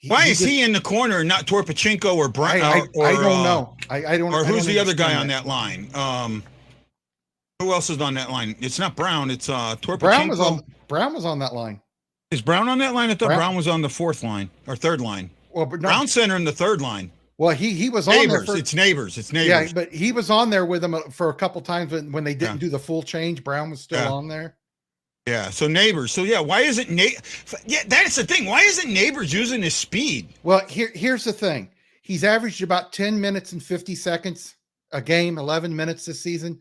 why is he in the corner and not Torpachenko or Brown? I don't know. I don't. Or who's the other guy that. on that line? Who else is on that line? It's not Brown. It's Torpachenko. Brown was on that line. Is Brown on that line? I thought Brown was on the 4th line or 3rd line. Well, but Brown center in the 3rd line. Well, he was Neighbors. on there. It's Neighbors. Yeah, but he was on there with them for a couple times when they didn't do the full change. Brown was still on there. Yeah, so Neighbors. So yeah, why isn't that's the thing. Why isn't Neighbors using his speed? Well, here's the thing. He's averaged about 10 minutes and 50 seconds a game, 11 minutes this season.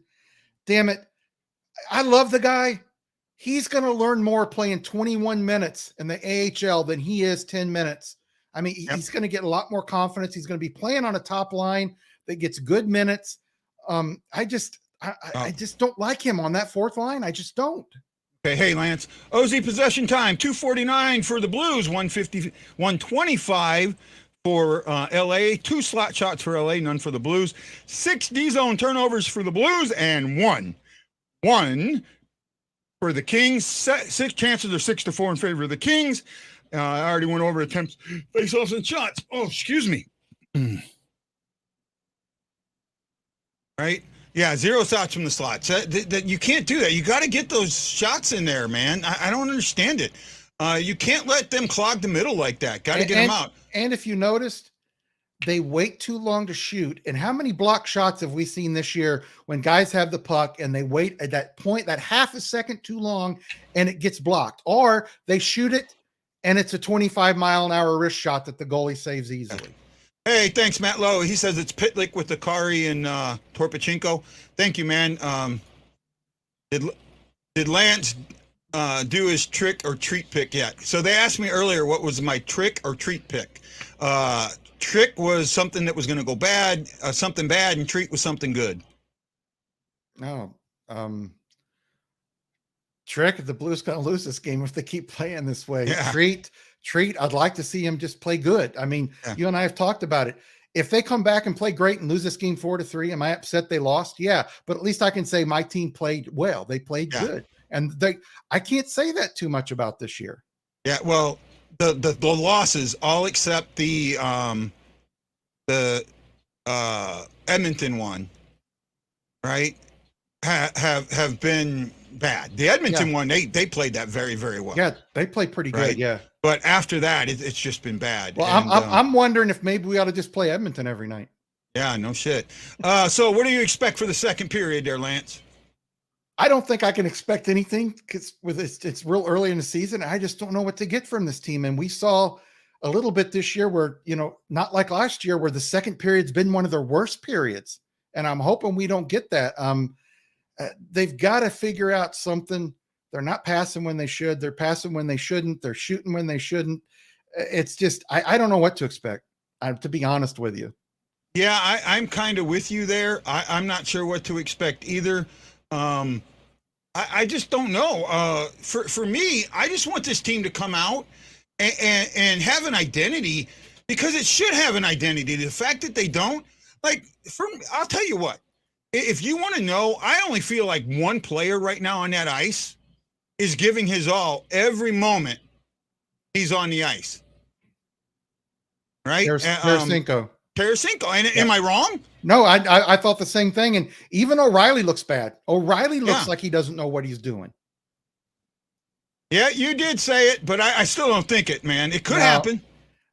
Damn it. I love the guy. He's going to learn more playing 21 minutes in the AHL than he is 10 minutes. I mean, he's going to get a lot more confidence. He's going to be playing on a top line that gets good minutes. I just don't like him on that 4th line. I just don't. Okay, hey, Lance. OZ possession time, 249 for the Blues, 125 for LA, 2 slot shots for LA, none for the Blues, 6 D-zone turnovers for the Blues, and one for the Kings. 6 chances are 6-4 in favor of the Kings. I already went over attempts, face-offs, and shots. Oh, excuse me. Right? Yeah, 0 shots from the slots. That you can't do that. You got to get those shots in there, man. I don't understand it. You can't let them clog the middle like that. Got to get them out. And if you noticed, they wait too long to shoot. And how many block shots have we seen this year when guys have the puck and they wait at that point, that half a second too long, and it gets blocked? Or they shoot it and it's a 25-mile-an-hour wrist shot that the goalie saves easily. Hey, thanks, Matt Lowe. He says it's Pitlick with Akari and Torpachenko. Thank you, man. Did Lance do his trick or treat pick yet? So they asked me earlier what was my trick or treat pick. Trick was something that was going to go bad, something bad, and treat was something good. No. Trick, the Blues going to lose this game if they keep playing this way. Yeah. Treat. I'd like to see him just play good. I mean, you and I have talked about it. If they come back and play great and lose this game 4-3, am I upset they lost? Yeah, but at least I can say my team played well. They played good, and I can't say that too much about this year. Yeah, well, the losses, all except the Edmonton one, right, have been bad. The Edmonton one, they played that very, very well. Yeah, they played pretty good. Right? Yeah, but after that, it's just been bad. Well, and, I'm wondering if maybe we ought to just play Edmonton every night. Yeah, no shit. So what do you expect for the second period there, Lance? I don't think I can expect anything because it's real early in the season. I just don't know what to get from this team. And we saw a little bit this year where, not like last year where the second period's been one of their worst periods. And I'm hoping we don't get that. They've got to figure out something. They're not passing when they should. They're passing when they shouldn't. They're shooting when they shouldn't. It's just, I don't know what to expect, to be honest with you. Yeah, I'm kind of with you there. I'm not sure what to expect either. I just don't know. For me, I just want this team to come out and have an identity, because it should have an identity. The fact that they don't, I'll tell you what, if you want to know, I only feel like one player right now on that ice is giving his all every moment he's on the ice. Right? Tarasenko. And am I wrong? No, I thought the same thing. And even O'Reilly looks bad. O'Reilly looks like he doesn't know what he's doing. Yeah, you did say it, but I still don't think it, man. It could happen.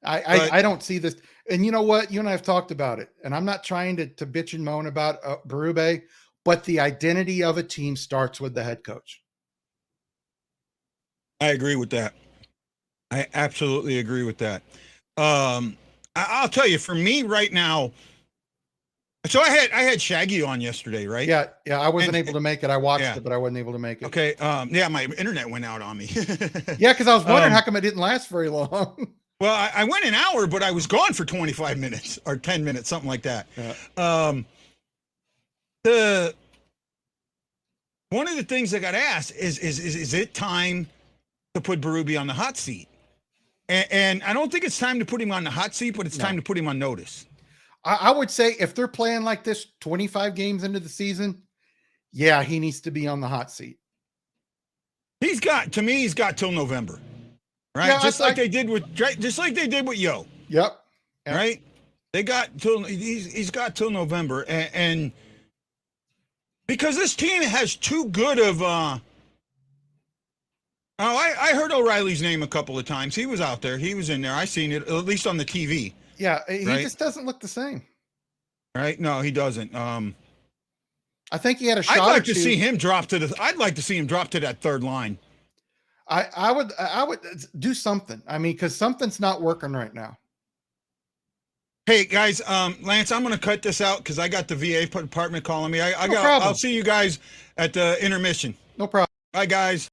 I don't see this. And you know what? You and I have talked about it. And I'm not trying to bitch and moan about Berube, but the identity of a team starts with the head coach. I agree with that. I absolutely agree with that. I'll tell you, for me right now, so I had Shaggy on yesterday, right? Yeah. I wasn't able to make it. I watched it, but I wasn't able to make it. Okay. Yeah, my internet went out on me. Yeah, because I was wondering how come it didn't last very long. Well, I went an hour, but I was gone for 25 minutes or 10 minutes, something like that. Yeah. One of the things I got asked is it time to put Berube on the hot seat? And I don't think it's time to put him on the hot seat, but it's time to put him on notice. I would say if they're playing like this 25 games into the season, yeah, he needs to be on the hot seat. He's got till November, right? Yeah, just like they did with Yo. Yep. Right? He's got till November, and because this team has too good of. I heard O'Reilly's name a couple of times. He was out there. He was in there. I seen it, at least on the TV. Yeah, he just doesn't look the same. Right? No, he doesn't. I think he had a shot. I'd like to see him drop to that third line. I would do something. I mean, because something's not working right now. Hey guys, Lance, I'm going to cut this out because I got the VA department calling me. I'll see you guys at the intermission. No problem. Bye, guys.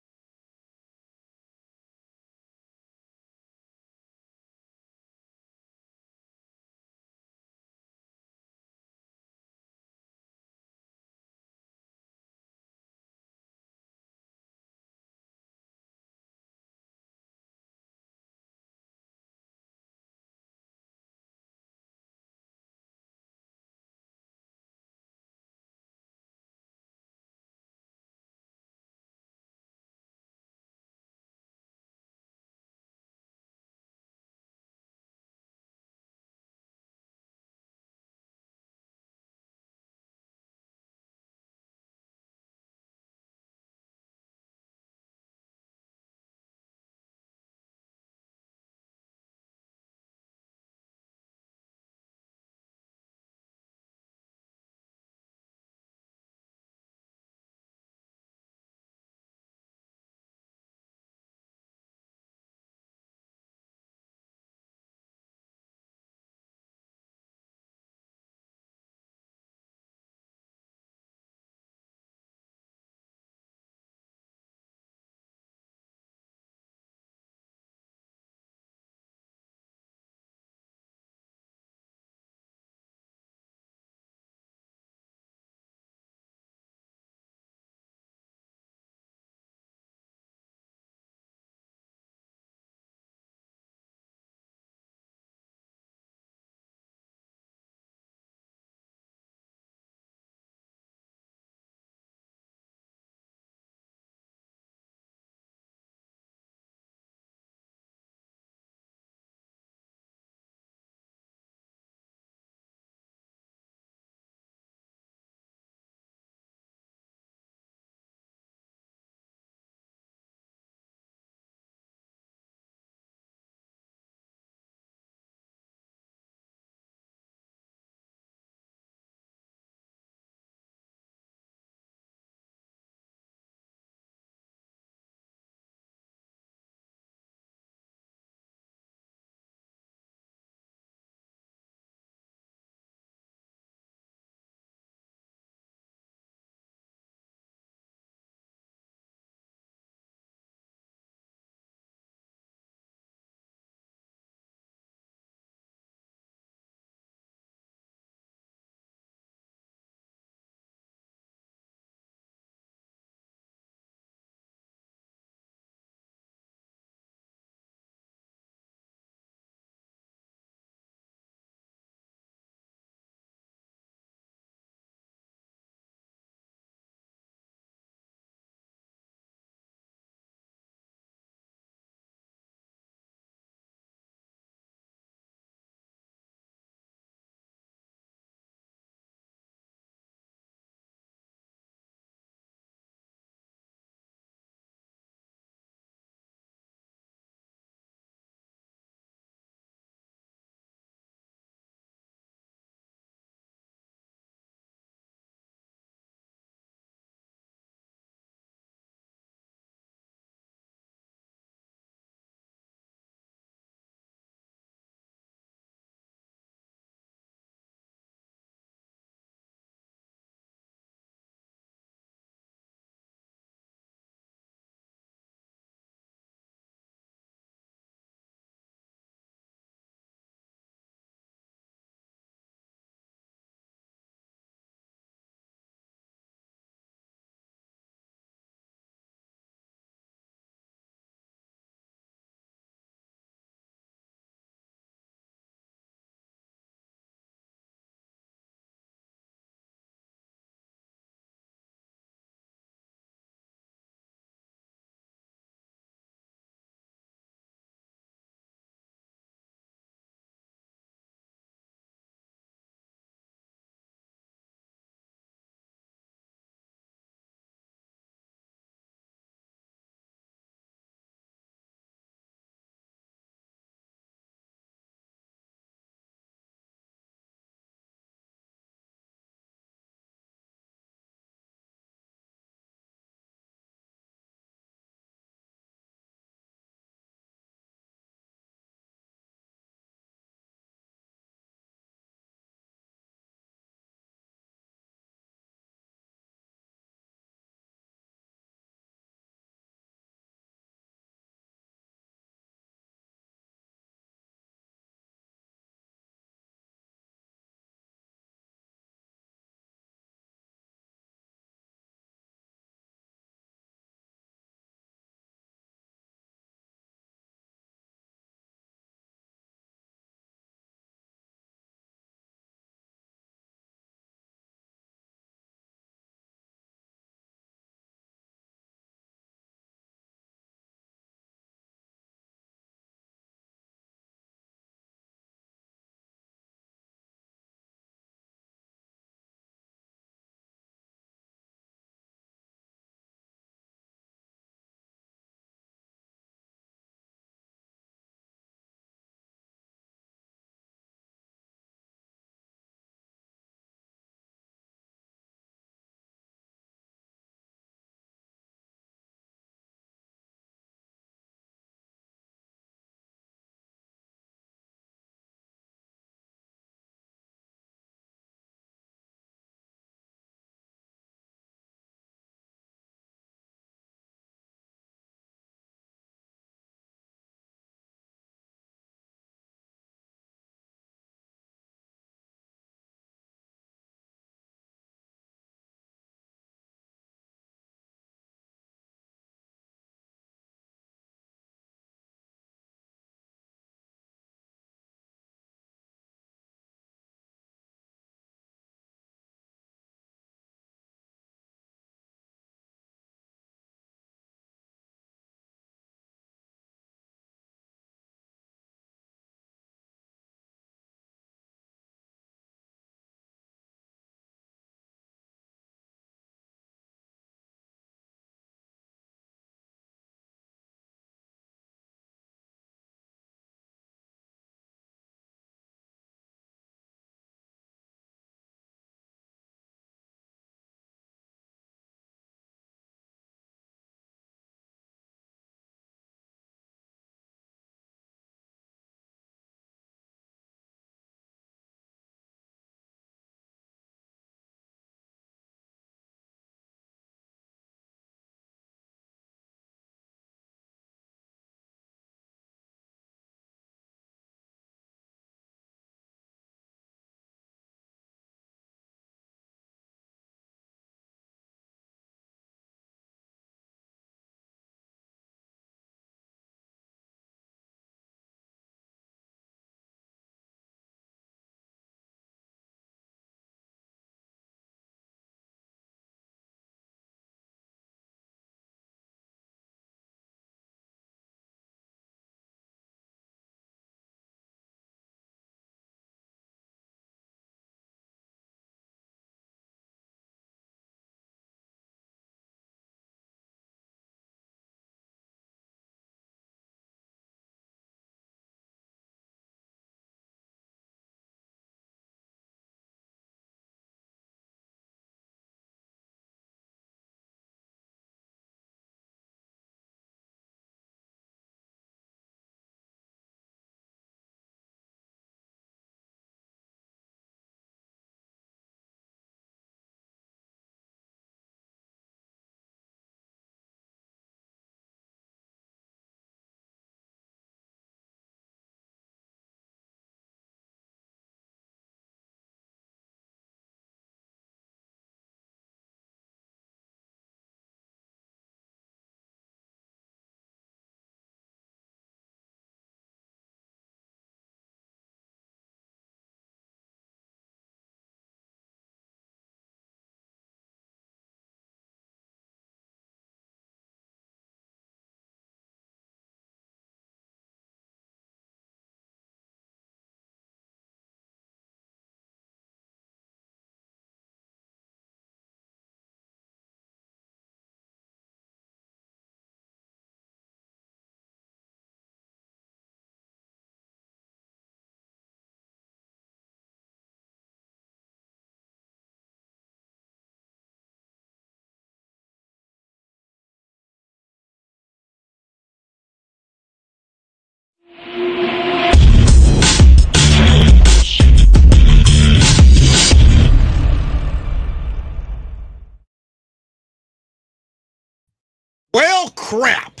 crap.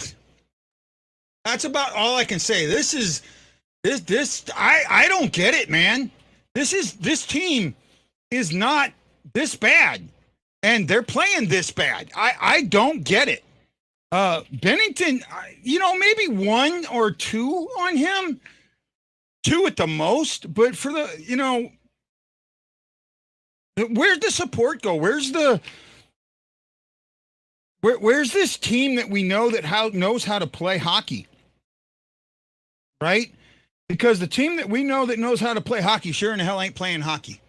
That's about all I can say. I don't get it, man. This team is not this bad, and they're playing this bad. I don't get it. Bennington, maybe 1 or 2 on him, 2 at the most, but for the, where'd the support go? Where's this team that we know that knows how to play hockey? Right? Because the team that we know that knows how to play hockey sure in the hell ain't playing hockey.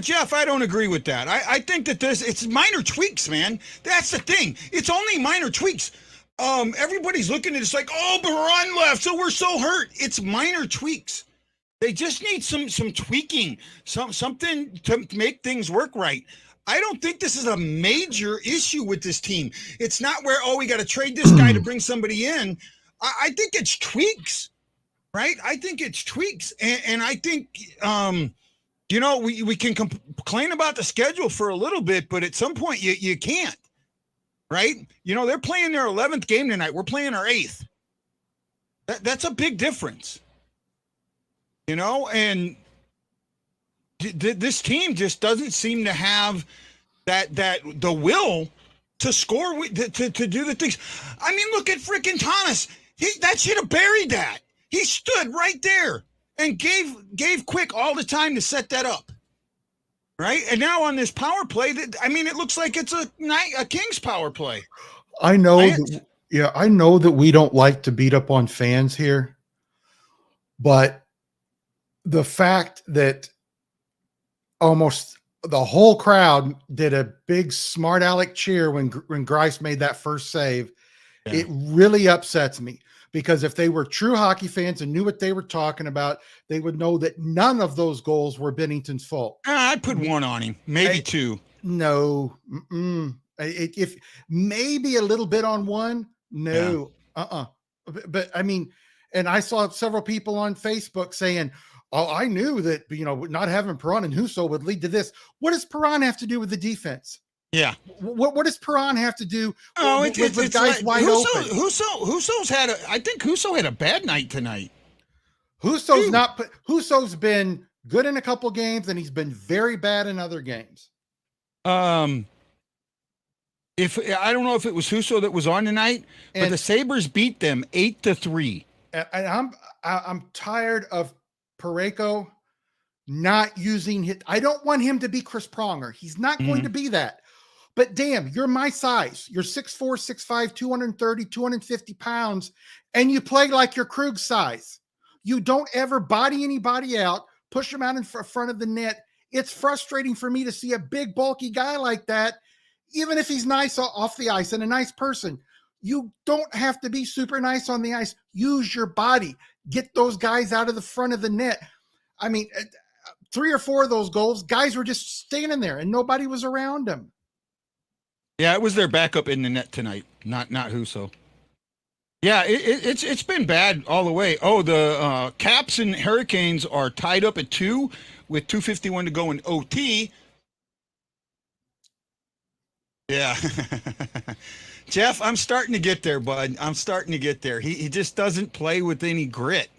Jeff, I don't agree with that. I think that it's minor tweaks, man. That's the thing. It's only minor tweaks. Everybody's looking at it like, oh, Baron left, so we're so hurt. It's minor tweaks. They just need some tweaking, something to make things work right. I don't think this is a major issue with this team. It's not where, we got to trade this guy to bring somebody in. I think it's tweaks, right? I think it's tweaks. And I think, we can complain about the schedule for a little bit, but at some point you can't, right? They're playing their 11th game tonight. We're playing our 8th. That's a big difference, and this team just doesn't seem to have that the will to score, to do the things. I mean, look at freaking Thomas. That should have buried that. He stood right there and gave Quick all the time to set that up. Right? And now on this power play, it looks like it's a Kings power play. I know that we don't like to beat up on fans here, but the fact that almost the whole crowd did a big smart aleck cheer when Grice made that first save, it really upsets me. Because if they were true hockey fans and knew what they were talking about, they would know that none of those goals were Bennington's fault. I'd put 1 on him, maybe 2. No. If maybe a little bit on 1, no. Yeah. But and I saw several people on Facebook saying, oh, I knew that, not having Perron and Husso would lead to this. What does Perron have to do with the defense? Yeah. What does Perron have to do with guys like, wide open? Husso's I think Husso had a bad night tonight. Husso's been good in a couple games and he's been very bad in other games. If I don't know if it was Husso that was on tonight, but the Sabres beat them 8-3. And I'm tired of Parayko not using it. I don't want him to be Chris Pronger. He's not going to be that. But damn, you're my size. You're 6'4", 6'5", 230, 250 pounds, and you play like you're Krug size. You don't ever body anybody out, push them out in front of the net. It's frustrating for me to see a big, bulky guy like that, even if he's nice off the ice and a nice person. You don't have to be super nice on the ice. Use your body. Get those guys out of the front of the net. 3 or 4 of those goals, guys were just standing there and nobody was around them. Yeah, it was their backup in the net tonight, not Husso. Yeah, it's been bad all the way. Oh, the Caps and Hurricanes are tied up at 2 with 2:51 to go in OT. Yeah. Jeff, I'm starting to get there, bud. I'm starting to get there. He just doesn't play with any grit.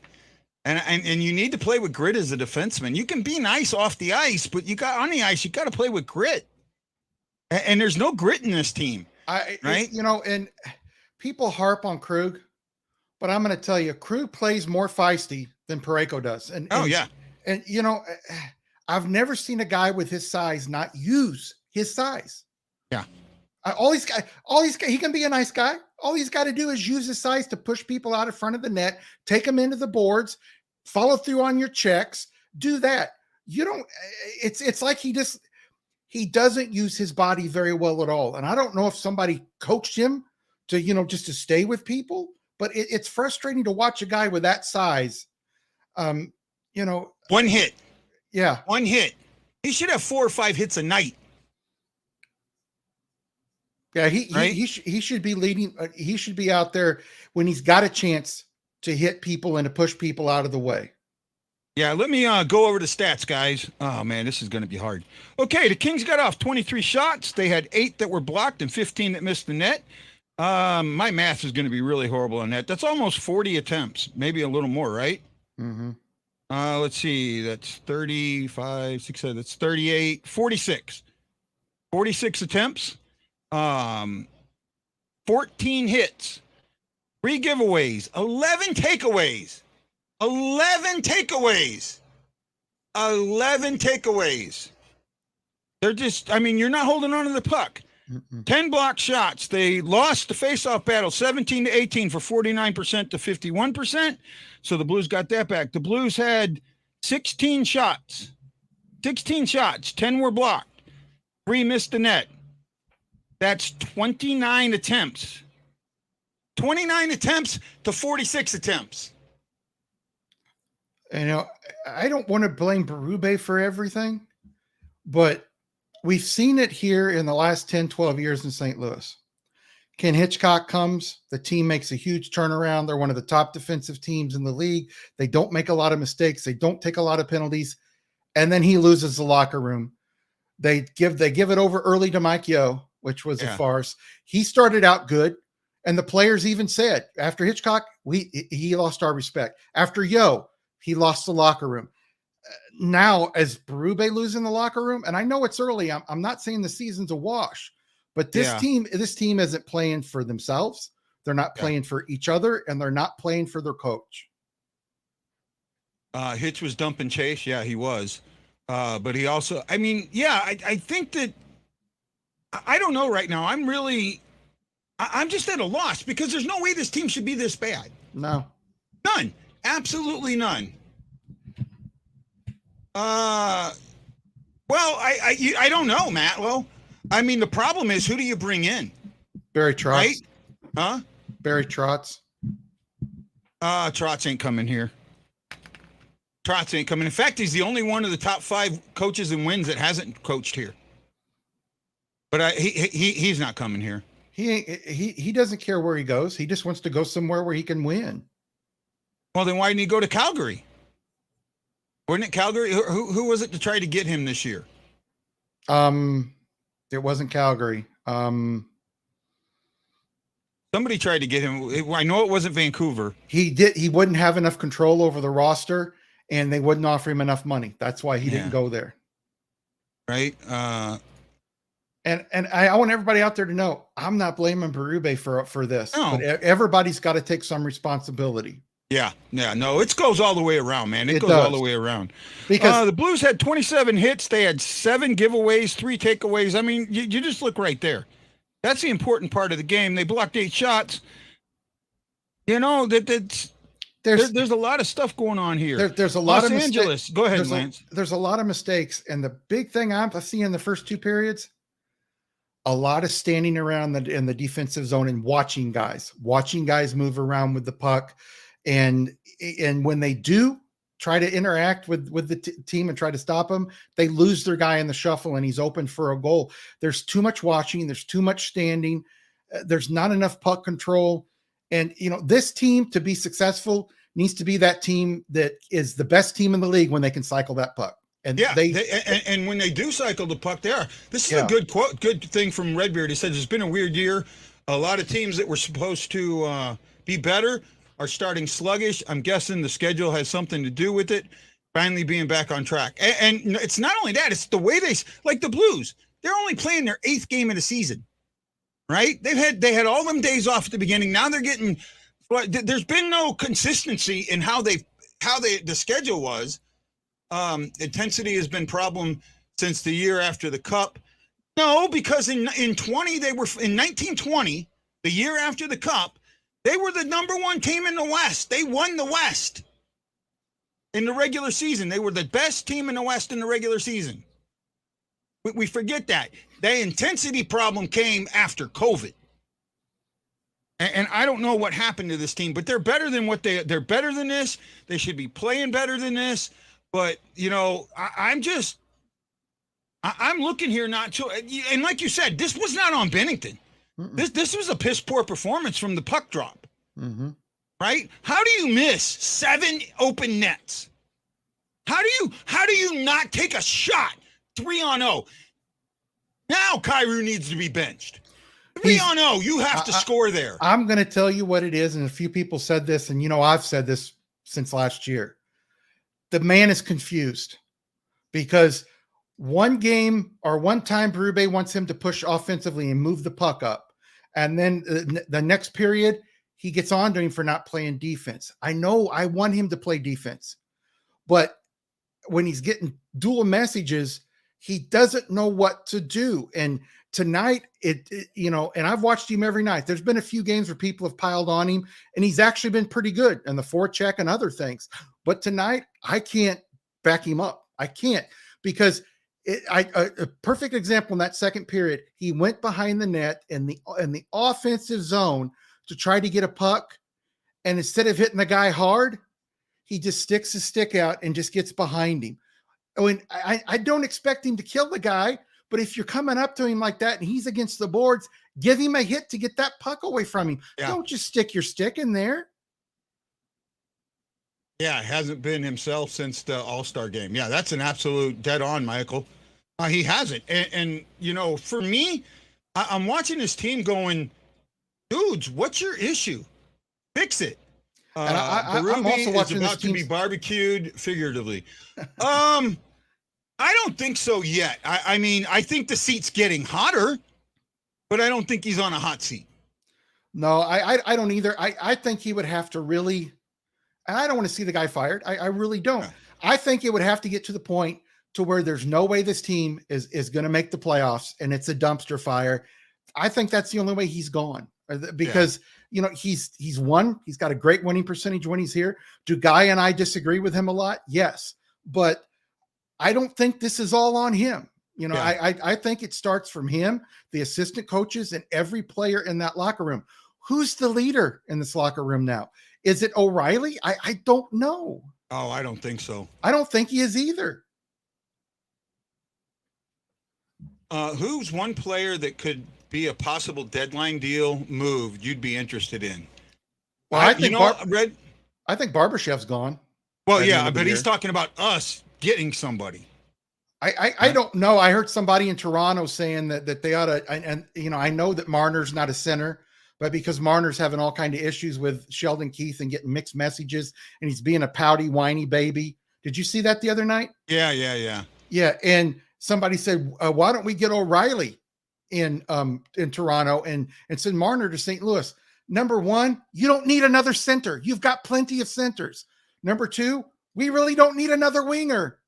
And you need to play with grit as a defenseman. You can be nice off the ice, but on the ice, you got to play with grit. And there's no grit in this team, right? And people harp on Krug, but I'm going to tell you, Krug plays more feisty than Parayko does. And I've never seen a guy with his size not use his size. Yeah. He can be a nice guy. All he's got to do is use his size to push people out in front of the net, take them into the boards, follow through on your checks, do that. It's like he doesn't use his body very well at all. And I don't know if somebody coached him to, just to stay with people, but it's frustrating to watch a guy with that size. One hit. Yeah. One hit. He should have 4 or 5 hits a night. Yeah. He should be leading. He should be out there when he's got a chance to hit people and to push people out of the way. Yeah, let me go over the stats, guys. Oh, man, this is going to be hard. Okay, the Kings got off 23 shots. They had 8 that were blocked and 15 that missed the net. My math is going to be really horrible on that. That's almost 40 attempts, maybe a little more, right? Mm-hmm. Let's see. That's 35, 6, that's 38, 46. 46 attempts, 14 hits, 3 giveaways, 11 takeaways. 11 takeaways. 11 takeaways. They're just, I mean, you're not holding on to the puck. 10 block shots. They lost the faceoff battle 17-18 for 49% to 51%. So the Blues got that back. The Blues had 16 shots. 16 shots. 10 were blocked. 3 missed the net. That's 29 attempts. 29 attempts to 46 attempts. You know, I don't want to blame Berube for everything, but we've seen it here in the last 10, 12 years in St. Louis. Ken Hitchcock comes, the team makes a huge turnaround. They're one of the top defensive teams in the league. They don't make a lot of mistakes. They don't take a lot of penalties. And then he loses the locker room. They give it over early to Mike Yeo, which was a farce. He started out good, and the players even said after Hitchcock, he lost our respect. After Yeo, he lost the locker room. Now, as Berube losing the locker room, and I know it's early, I'm not saying the season's a wash, but this team isn't playing for themselves. They're not playing for each other, and they're not playing for their coach. Hitch was dumping Chase. Yeah, he was. But he also, I mean, I think that, I don't know right now. I'm just at a loss because there's no way this team should be this bad. No. None. Absolutely none. Well, I don't know, Matt. Well, I mean, the problem is, who do you bring in? Barry Trotz. Right? Huh? Barry Trotz. Trotz ain't coming here. Trotz ain't coming. In fact, he's the only one of the top 5 coaches in wins that hasn't coached here. But he's not coming here. He doesn't care where he goes. He just wants to go somewhere where he can win. Well, then why didn't he go to Calgary? Wasn't it Calgary? Who was it to try to get him this year? It wasn't Calgary. Somebody tried to get him. I know it wasn't Vancouver. He wouldn't have enough control over the roster, and they wouldn't offer him enough money. That's why he didn't go there. Right. And I want everybody out there to know, I'm not blaming Berube for this. No. But everybody's got to take some responsibility. Yeah, no, it goes all the way around, man. It goes all the way around. Because the Blues had 27 hits. They had 7 giveaways, 3 takeaways. I mean, you just look right there. That's the important part of the game. They blocked 8 shots. You know, there's a lot of stuff going on here. There's a lot Los of Angeles. Go ahead, Lance. There's a lot of mistakes. And the big thing I'm seeing in the first 2 periods, a lot of standing around in the defensive zone and watching guys move around with the puck. And when they do try to interact with the team and try to stop them, they lose their guy in the shuffle and he's open for a goal. There's too much watching. There's too much standing. There's not enough puck control. And, you know, this team, to be successful, needs to be that team that is the best team in the league when they can cycle that puck. And and when they do cycle the puck, this is a good quote, good thing from Redbeard. He says it's been a weird year. A lot of teams that were supposed to be better are starting sluggish. I'm guessing the schedule has something to do with it. Finally being back on track. And it's not only that, it's the way like the Blues. They're only playing their 8th game of the season, right? They had all them days off at the beginning. Now they're getting. There's been no consistency in how the schedule was. Intensity has been problem since the year after the Cup. No, because in 1920, the year after the Cup, they were the number 1 team in the West. They won the West in the regular season. They were the best team in the West in the regular season. We forget that. The intensity problem came after COVID. And I don't know what happened to this team, but they're better than they're better than this. They should be playing better than this. But, you know, I'm looking here not to, and like you said, this was not on Bennington. This was a piss poor performance from the puck drop, right? How do you miss 7 open nets? How do you not take a shot 3-0? Now Kyrou needs to be benched. 3-0, you have to score there. I'm going to tell you what it is, and a few people said this, and I've said this since last year. The man is confused because one game or one time Berube wants him to push offensively and move the puck up. And then the next period, he gets on to him for not playing defense. I know I want him to play defense, but when he's getting dual messages, he doesn't know what to do. And tonight, and I've watched him every night. There's been a few games where people have piled on him, and he's actually been pretty good in the forecheck and other things. But tonight, I can't back him up. I can't, because a perfect example in that second period, he went behind the net in the offensive zone to try to get a puck, and instead of hitting the guy hard, he just sticks his stick out and just gets behind him. I don't expect him to kill the guy, but if you're coming up to him like that and he's against the boards, give him a hit to get that puck away from him. Yeah. Don't just stick your stick in there. Yeah, hasn't been himself since the All-Star game. Yeah, that's an absolute dead on, Michael. He hasn't. And for me, I'm watching this team going, dudes, what's your issue? Fix it. And I'm also watching about to be barbecued figuratively. I don't think so yet. I mean, I think the seat's getting hotter, but I don't think he's on a hot seat. No, I don't either. I think he would have to really, and I don't want to see the guy fired. I really don't. Yeah. I think it would have to get to the point to where there's no way this team is going to make the playoffs and it's a dumpster fire. I think that's the only way he's gone, because he's won. He's got a great winning percentage when he's here. Do Guy and I disagree with him a lot? Yes, but I don't think this is all on him. I think it starts from him, the assistant coaches, and every player in that locker room. Who's the leader in this locker room now? Is it O'Reilly? I don't know. Oh, I don't think so. I don't think he is either. Who's one player that could be a possible deadline deal move you'd be interested in? Well, I think I think Barbashev's gone. Well, yeah, but he's talking about us getting somebody. I don't know. I heard somebody in Toronto saying that they ought to, and I know that Marner's not a center, but because Marner's having all kind of issues with Sheldon Keefe and getting mixed messages, and he's being a pouty, whiny baby. Did you see that the other night? Yeah. Yeah, and somebody said, why don't we get O'Reilly in Toronto and send Marner to St. Louis? Number one, you don't need another center. You've got plenty of centers. Number two, we really don't need another winger.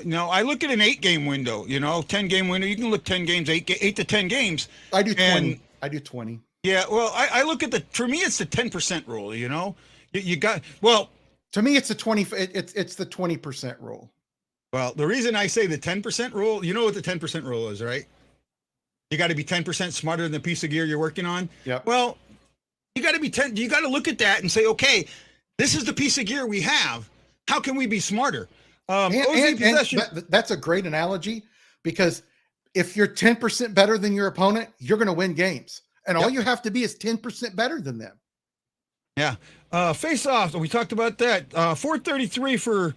No, I look at an 8-game window, 10-game window. You can look 10 games, 8 to 10 games. I do 20. I do 20. Yeah, well, I look at for me, it's the 10% rule, You got, to me, it's the 20. It's the 20% rule. Well, the reason I say the 10% rule, you know what the 10% rule is, right? You got to be 10% smarter than the piece of gear you're working on. Yeah. Well, you got to be you got to look at that and say, okay, this is the piece of gear we have. How can we be smarter? That's a great analogy, because if you're 10% better than your opponent, you're going to win games. And all you have to be is 10% better than them. Yeah. Face off. We talked about that. 433 for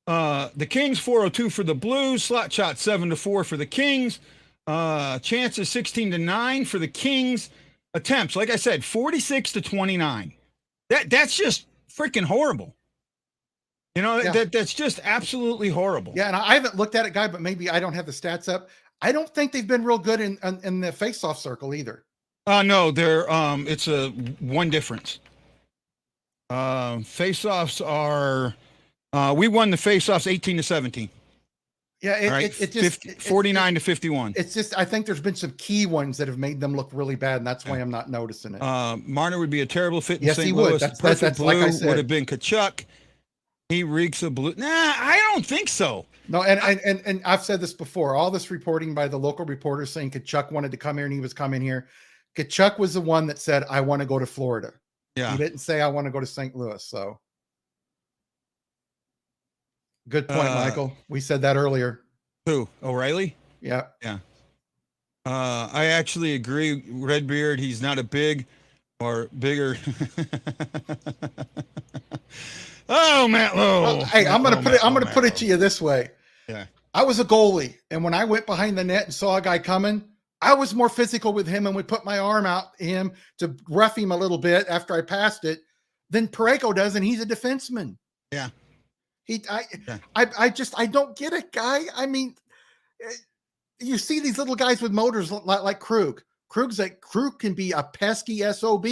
the Kings, 402 for the Blues. Slot shot 7-4 for the Kings. Chances 16-9 for the Kings. Attempts, like I said, 46-29. That's just freaking horrible. That's just absolutely horrible. Yeah, and I haven't looked at it, Guy, but maybe I don't have the stats up. I don't think they've been real good in the face-off circle either. No, they're it's a one difference. Face-offs are we won the face-offs 18-17. Yeah, it just 49-51. It's just, I think there's been some key ones that have made them look really bad, and that's why I'm not noticing it. Marner would be a terrible fit in Yes, St. he Louis. would. That's Blue like I said. Would have been Kachuk. He reeks of blue. Nah, I don't think so. No, and I've said this before. All this reporting by the local reporters saying Kachuk wanted to come here and he was coming here. Kachuk was the one that said, I want to go to Florida. Yeah. He didn't say, I want to go to St. Louis. So good point, Michael. We said that earlier. Who? O'Reilly? Yeah. Yeah. I actually agree. Redbeard, he's not a big or bigger. Oh, Matt Lowe. Hey, I'm gonna put it to you this way. Yeah. I was a goalie, and when I went behind the net and saw a guy coming, I was more physical with him and would put my arm out him to rough him a little bit after I passed it than Parayko does, and he's a defenseman. Yeah. I don't get it, guy. I mean, you see these little guys with motors like Krug. Krug can be a pesky SOB.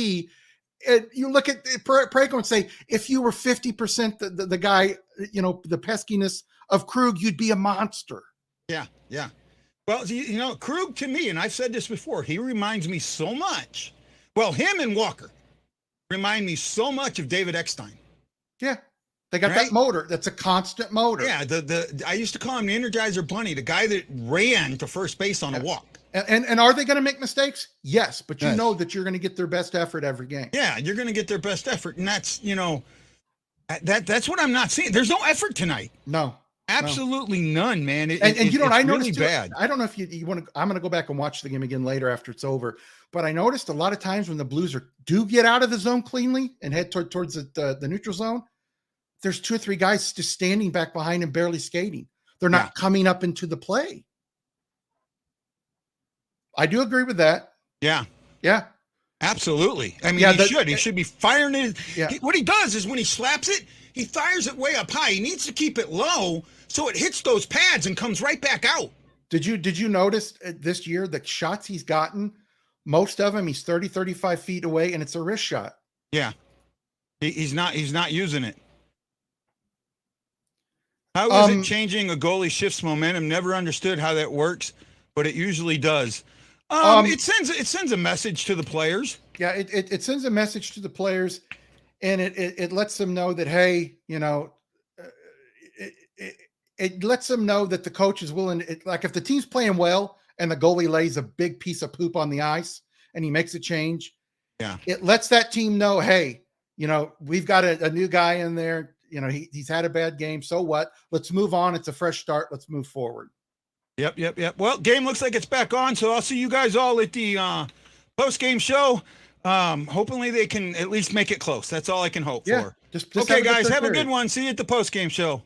And you look at Parayko and say, if you were 50% the guy, the peskiness of Krug, you'd be a monster. Yeah, yeah. Well, Krug to me, and I've said this before, he reminds me so much. Well, him and Walker remind me so much of David Eckstein. Yeah. They got that motor. That's a constant motor. Yeah, I used to call him the Energizer Bunny, the guy that ran to first base on a walk. And are they going to make mistakes? Yes, but you know that you're going to get their best effort every game. Yeah, you're going to get their best effort, and that's that's what I'm not seeing. There's no effort tonight. No, absolutely none, man. And I noticed really bad. I don't know if you want to. I'm going to go back and watch the game again later after it's over. But I noticed a lot of times when the Blues do get out of the zone cleanly and head towards the neutral zone, there's 2 or 3 guys just standing back behind and barely skating. They're not coming up into the play. I do agree with that. Yeah. Yeah. Absolutely. I mean, he should be firing it. Yeah. What he does is when he slaps it, he fires it way up high. He needs to keep it low so it hits those pads and comes right back out. Did you notice this year the shots he's gotten? Most of them, he's 30, 35 feet away, and it's a wrist shot. Yeah. He's not using it. How is it changing a goalie shifts momentum? Never understood how that works, but it usually does. It sends a message to the players. Yeah, it sends a message to the players, and it lets them know that, hey, it lets them know that the coach is willing. Like if the team's playing well and the goalie lays a big piece of poop on the ice and he makes a change, it lets that team know, hey, we've got a new guy in there. He's had a bad game. So what? Let's move on. It's a fresh start. Let's move forward. Yep. Well, game looks like it's back on, so I'll see you guys all at the post-game show. Hopefully they can at least make it close. That's all I can hope for. Just okay, guys, have a good one. See you at the post-game show.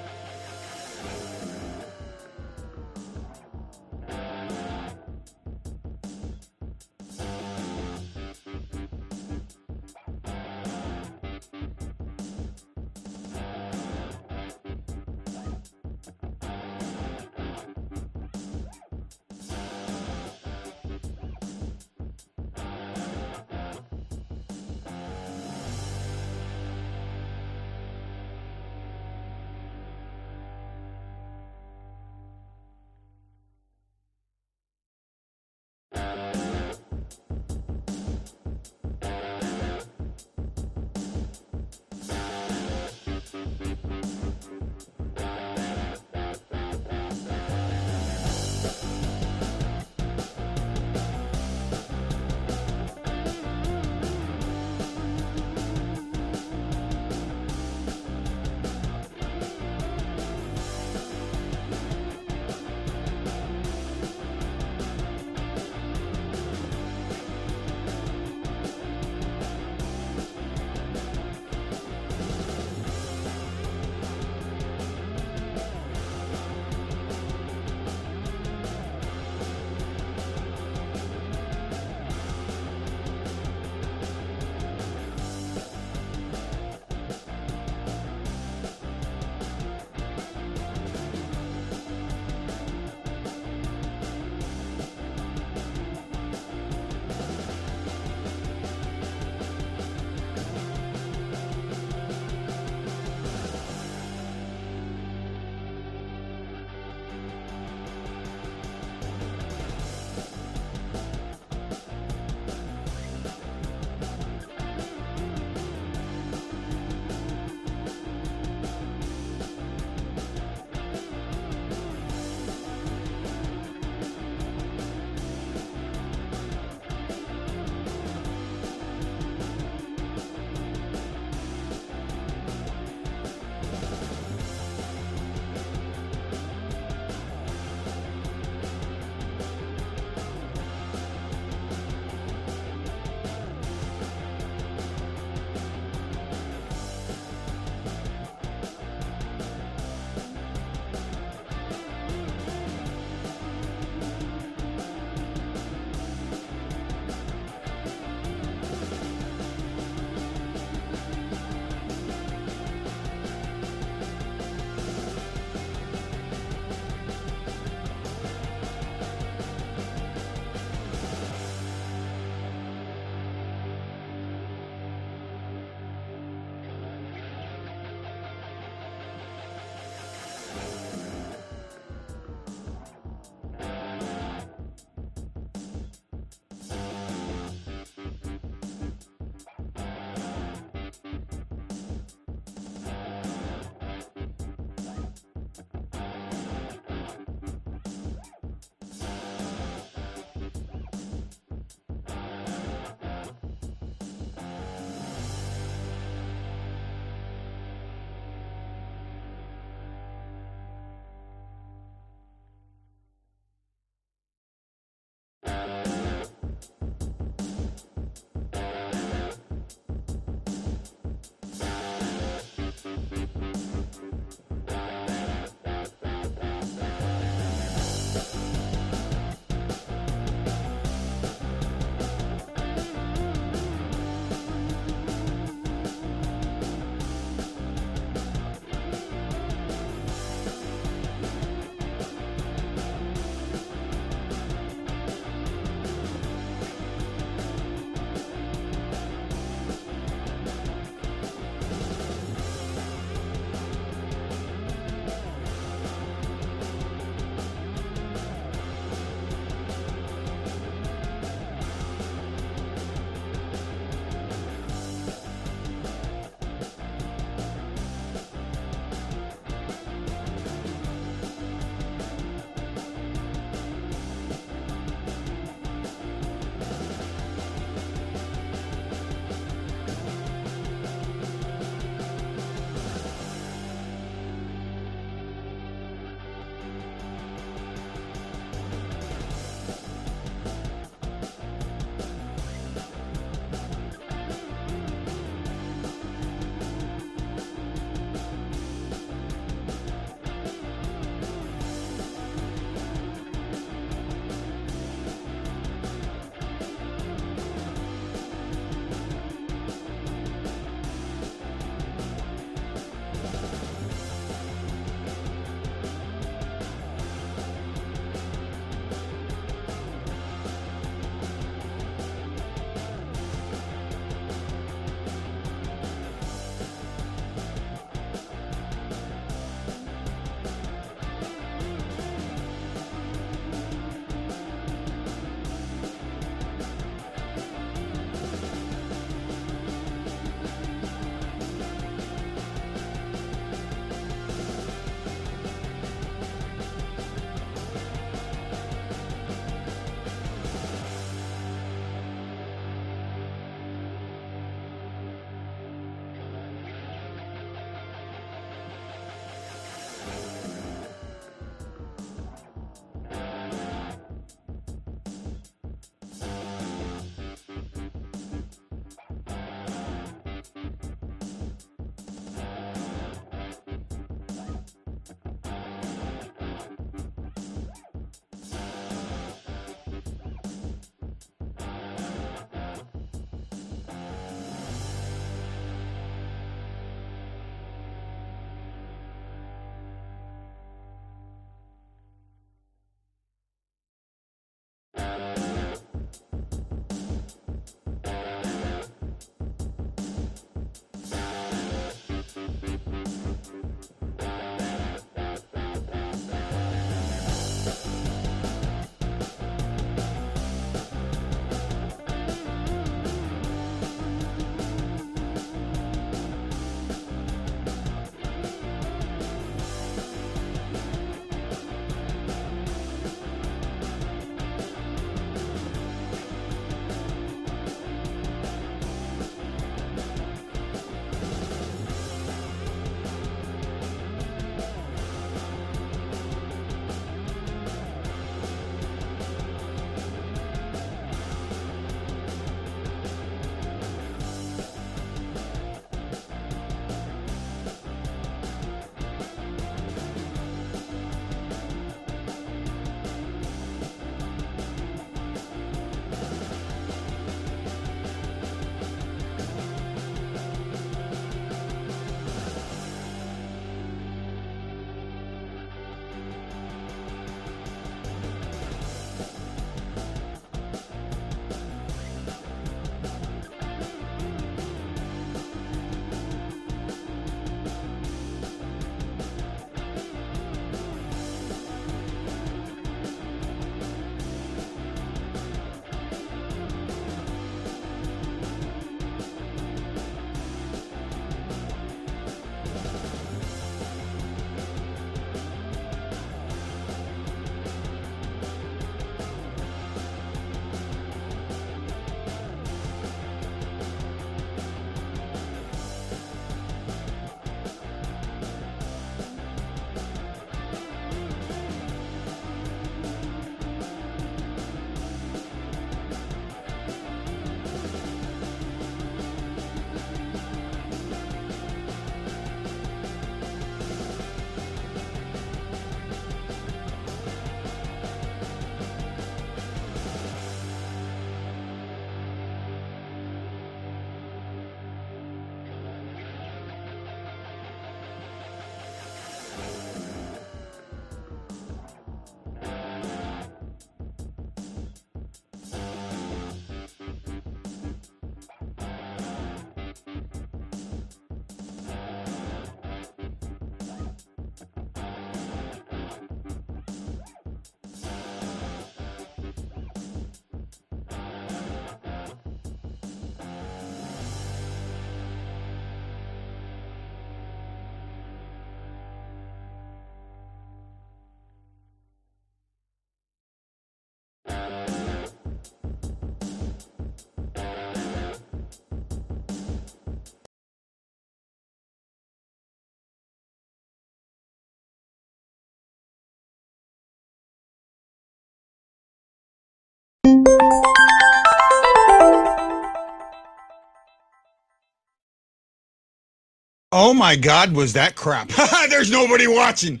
Oh my God, was that crap? There's nobody watching.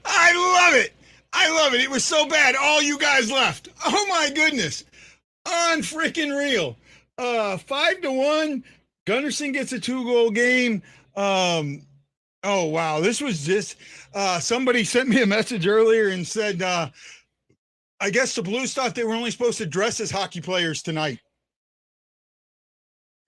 I love it. I love it. It was so bad. All you guys left. Oh my goodness. Unfreaking real. 5-1. Gunnarsson gets a 2-goal game. Oh wow. This was just somebody sent me a message earlier and said I guess the Blues thought they were only supposed to dress as hockey players tonight.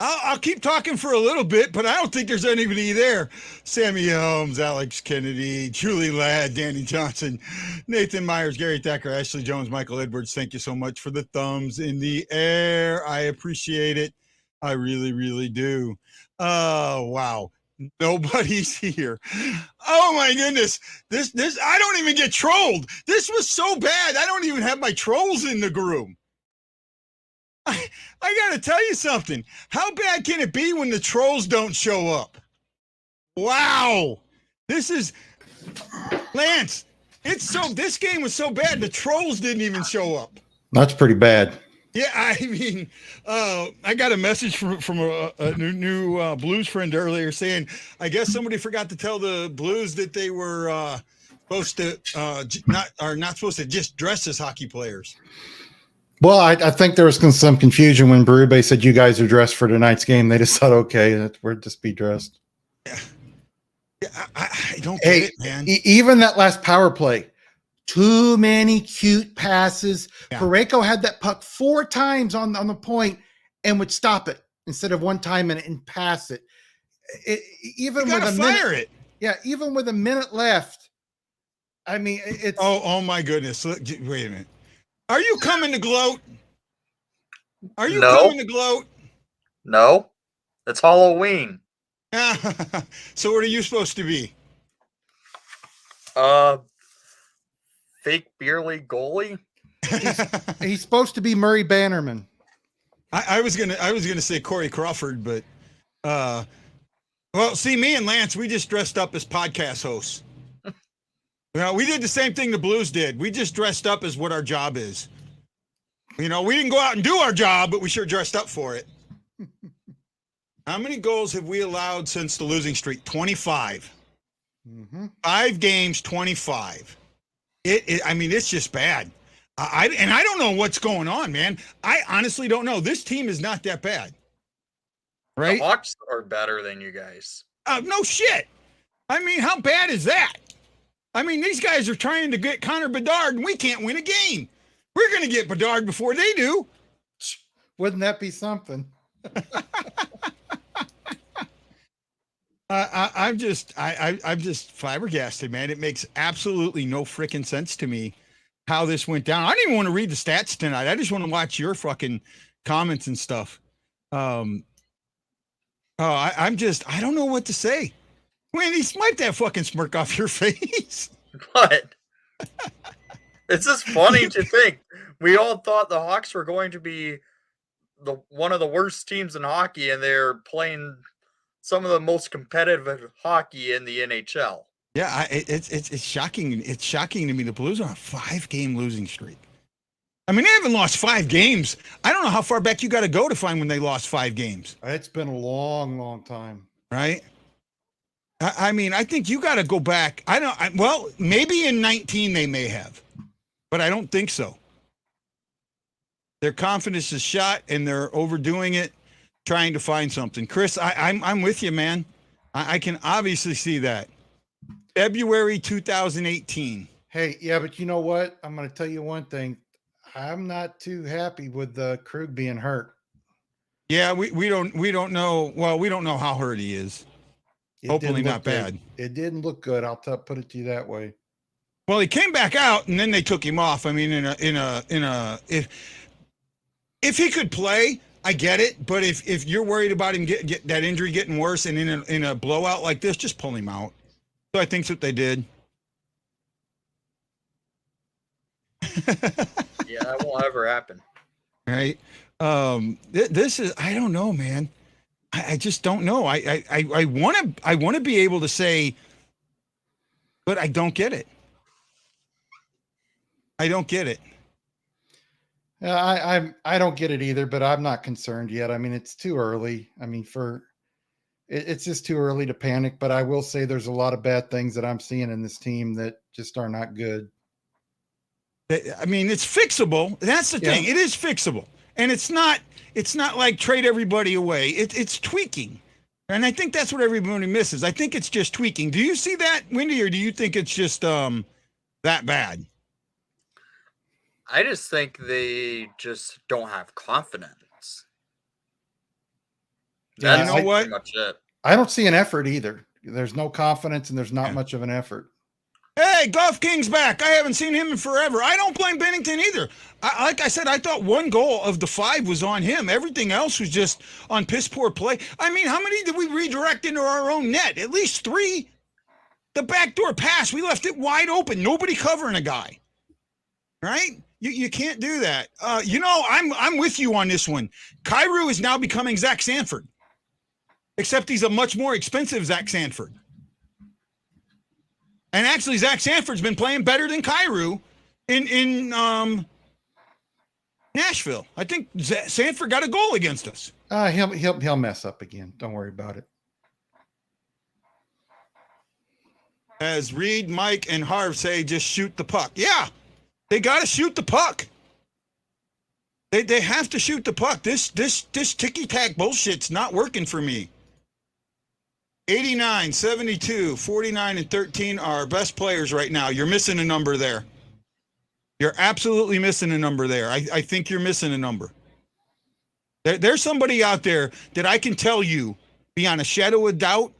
I'll keep talking for a little bit, but I don't think there's anybody there. Sammy Holmes, Alex Kennedy, Julie Ladd, Danny Johnson, Nathan Myers, Gary Thacker, Ashley Jones, Michael Edwards. Thank you so much for the thumbs in the air. I appreciate it. I really, really do. Wow. Nobody's here. Oh my goodness. This I don't even get trolled. This was so bad. I don't even have my trolls in the room. I got to tell you something. How bad can it be when the trolls don't show up? Wow. This is Lance. This game was so bad. The trolls didn't even show up. That's pretty bad. Yeah. I mean, I got a message from a new Blues friend earlier saying, I guess somebody forgot to tell the Blues that they were supposed to not supposed to just dress as hockey players. Well, I think there was some confusion when Berube said you guys are dressed for tonight's game. They just thought, okay, we'll just be dressed. Yeah, I don't get it, man. Even that last power play, too many cute passes. Yeah. Parayko had that puck 4 times on the point and would stop it instead of one time and pass it. Even with a minute, it. Yeah, even with a minute left, I mean, it's Oh my goodness. Look, wait a minute. Are you coming to gloat? Are you No. coming to gloat? No, it's Halloween. So what are you supposed to be? Fake beer league goalie. he's supposed to be Murray Bannerman. I was gonna say Corey Crawford, but well, see, me and Lance, we just dressed up as podcast hosts. We did the same thing the Blues did. We just dressed up as what our job is. We didn't go out and do our job, but we sure dressed up for it. How many goals have we allowed since the losing streak? 25. 5 games, 25. It's just bad. I don't know what's going on, man. I honestly don't know. This team is not that bad. Right? The Hawks are better than you guys. No shit. How bad is that? These guys are trying to get Connor Bedard, and we can't win a game. We're going to get Bedard before they do. Wouldn't that be something? I'm just flabbergasted, man. It makes absolutely no freaking sense to me how this went down. I don't even want to read the stats tonight. I just want to watch your fucking comments and stuff. I don't know what to say. Wendy, swipe that fucking smirk off your face. What? It's just funny to think. We all thought the Hawks were going to be one of the worst teams in hockey, and they're playing some of the most competitive hockey in the NHL. Yeah, it's shocking. It's shocking to me. The Blues are on a 5-game losing streak. They haven't lost 5 games. I don't know how far back you got to go to find when they lost 5 games. It's been a long, long time. Right? I think you got to go back. Well, maybe in 19 they may have, but I don't think so. Their confidence is shot, and they're overdoing it, trying to find something. Chris, I'm with you, man. I can obviously see that. February 2018. Hey, yeah, but you know what? I'm going to tell you one thing. I'm not too happy with Krug being hurt. Yeah, we don't know. Well, we don't know how hurt he is. Hopefully not bad. It didn't look good. I'll put it to you that way. Well, he came back out, and then they took him off. If he could play, I get it. But if you're worried about him get that injury getting worse, and in a blowout like this, just pull him out. So I think that's what they did. Yeah, that won't ever happen. Right. This is, I don't know, man. I just don't know. I want to be able to say, but I don't get it. I don't get it. I don't get it either, but I'm not concerned yet. It's too early. It's just too early to panic, but I will say there's a lot of bad things that I'm seeing in this team that just are not good. It's fixable. That's the thing. It is fixable. And it's not like trade everybody away. It's tweaking. And I think that's what everybody misses. I think it's just tweaking. Do you see that, Wendy, or do you think it's just that bad? I just think they just don't have confidence. Yeah, you know what? Pretty much it. I don't see an effort either. There's no confidence, and there's not much of an effort. Hey, Golf King's back. I haven't seen him in forever. I don't blame Bennington either. Like I said, I thought one goal of the 5 was on him. Everything else was just on piss poor play. How many did we redirect into our own net? At least 3. The backdoor pass, we left it wide open. Nobody covering a guy. Right? You can't do that. I'm with you on this one. Kyrou is now becoming Zach Sanford. Except he's a much more expensive Zach Sanford. And actually, Zach Sanford's been playing better than Kyrou in Nashville. I think Sanford got a goal against us. He'll mess up again. Don't worry about it. As Reed, Mike, and Harv say, just shoot the puck. Yeah, they got to shoot the puck. They have to shoot the puck. This ticky-tack bullshit's not working for me. 89, 72, 49, and 13 are our best players right now. You're missing a number there. You're absolutely missing a number there. I think you're missing a number. There's somebody out there that I can tell you, beyond a shadow of doubt,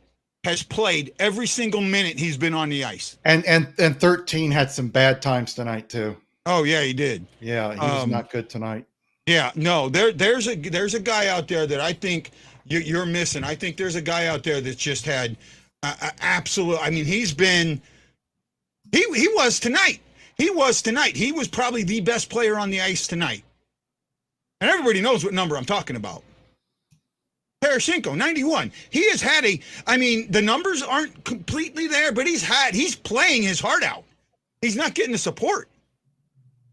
has played every single minute he's been on the ice. And 13 had some bad times tonight too. Oh yeah, he did. Yeah, he was not good tonight. Yeah, no, there's a guy out there that I think you're missing. I think there's a guy out there that's just had absolute. I mean, he was tonight. He was probably the best player on the ice tonight. And everybody knows what number I'm talking about. Tarasenko, 91. He has had the numbers aren't completely there, but he's playing his heart out. He's not getting the support.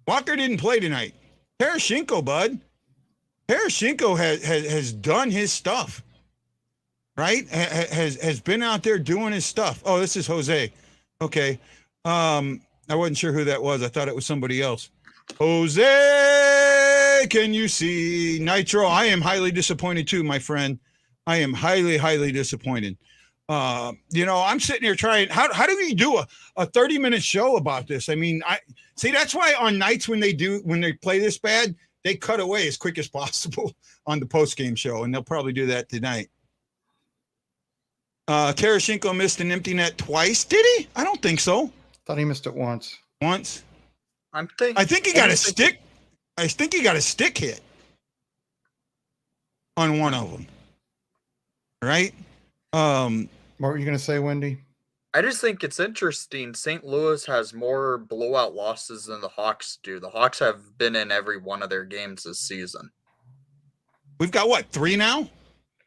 Walker didn't play tonight. Tarasenko, bud. Tarasenko has done his stuff, right? Has been out there doing his stuff. Oh, this is Jose. Okay. I wasn't sure who that was. I thought it was somebody else. Jose, can you see Nitro? I am highly disappointed too, my friend. I am highly, highly disappointed. I'm sitting here trying. How do we do a 30-minute show about this? I mean, that's why on nights when they play this bad, they cut away as quick as possible on the post-game show, and they'll probably do that tonight. Tarasenko missed an empty net twice. Did he? I don't think so. Thought he missed it once. Once? I think he got a stick. I think he got a stick hit on one of them. Right? What were you going to say, Wendy? I just think it's interesting. St. Louis has more blowout losses than the Hawks do. The Hawks have been in every one of their games this season. We've got what, 3 now?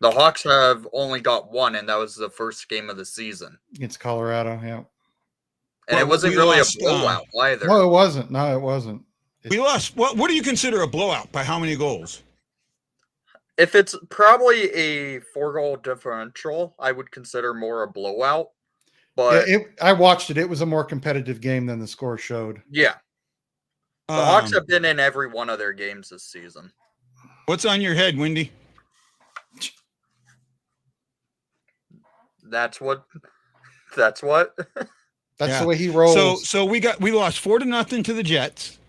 The Hawks have only got 1, and that was the first game of the season. Against Colorado, yeah. And it wasn't really a blowout either. No, it wasn't. No, it wasn't. We lost. What do you consider a blowout? By how many goals? If it's probably a 4-goal differential, I would consider more a blowout. But yeah, I watched it. It was a more competitive game than the score showed. Yeah. The Hawks have been in every one of their games this season. What's on your head, Wendy? That's what. That's the way he rolls. So we lost 4-0 to the Jets.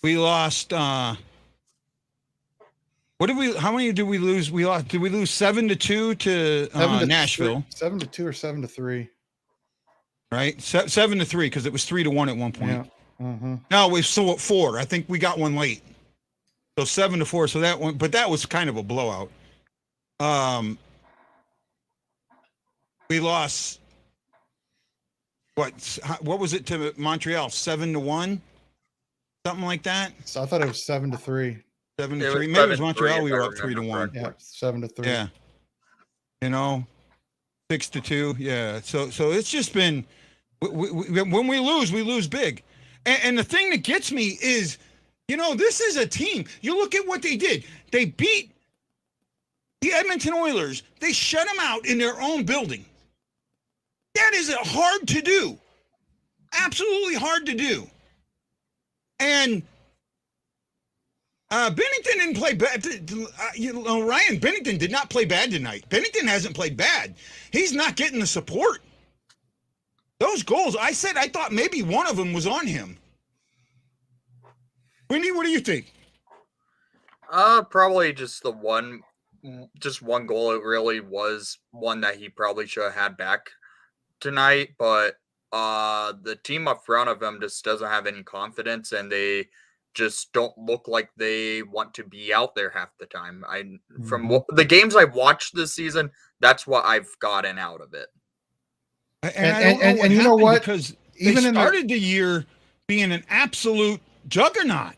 We lost how many did we lose? Did we lose 7-2 to Nashville? 7-2 or 7-3. Right? 7-3 because it was 3-1 at one point. Yeah. Mm-hmm. No, we saw 4. I think we got one late. So 7-4. So that one, but that was kind of a blowout. We lost what was it to Montreal? 7-1, something like that. So I thought it was 7-3. 7-3. Maybe it was Montreal. We were up 3-1. Yeah, 7-3. Yeah. 6-2. Yeah. So it's just been when we lose big. And the thing that gets me is, this is a team. You look at what they did. They beat the Edmonton Oilers. They shut them out in their own building. That is hard to do. Absolutely hard to do. And Bennington didn't play bad. Ryan Bennington did not play bad tonight. Bennington hasn't played bad. He's not getting the support. Those goals, I thought maybe one of them was on him. Wendy, what do you think? Probably just one goal. It really was one that he probably should have had back tonight, but the team up front of him just doesn't have any confidence, and they just don't look like they want to be out there half the time. From the games I've watched this season, that's what I've gotten out of it. And you know what? Because even they started the year being an absolute juggernaut.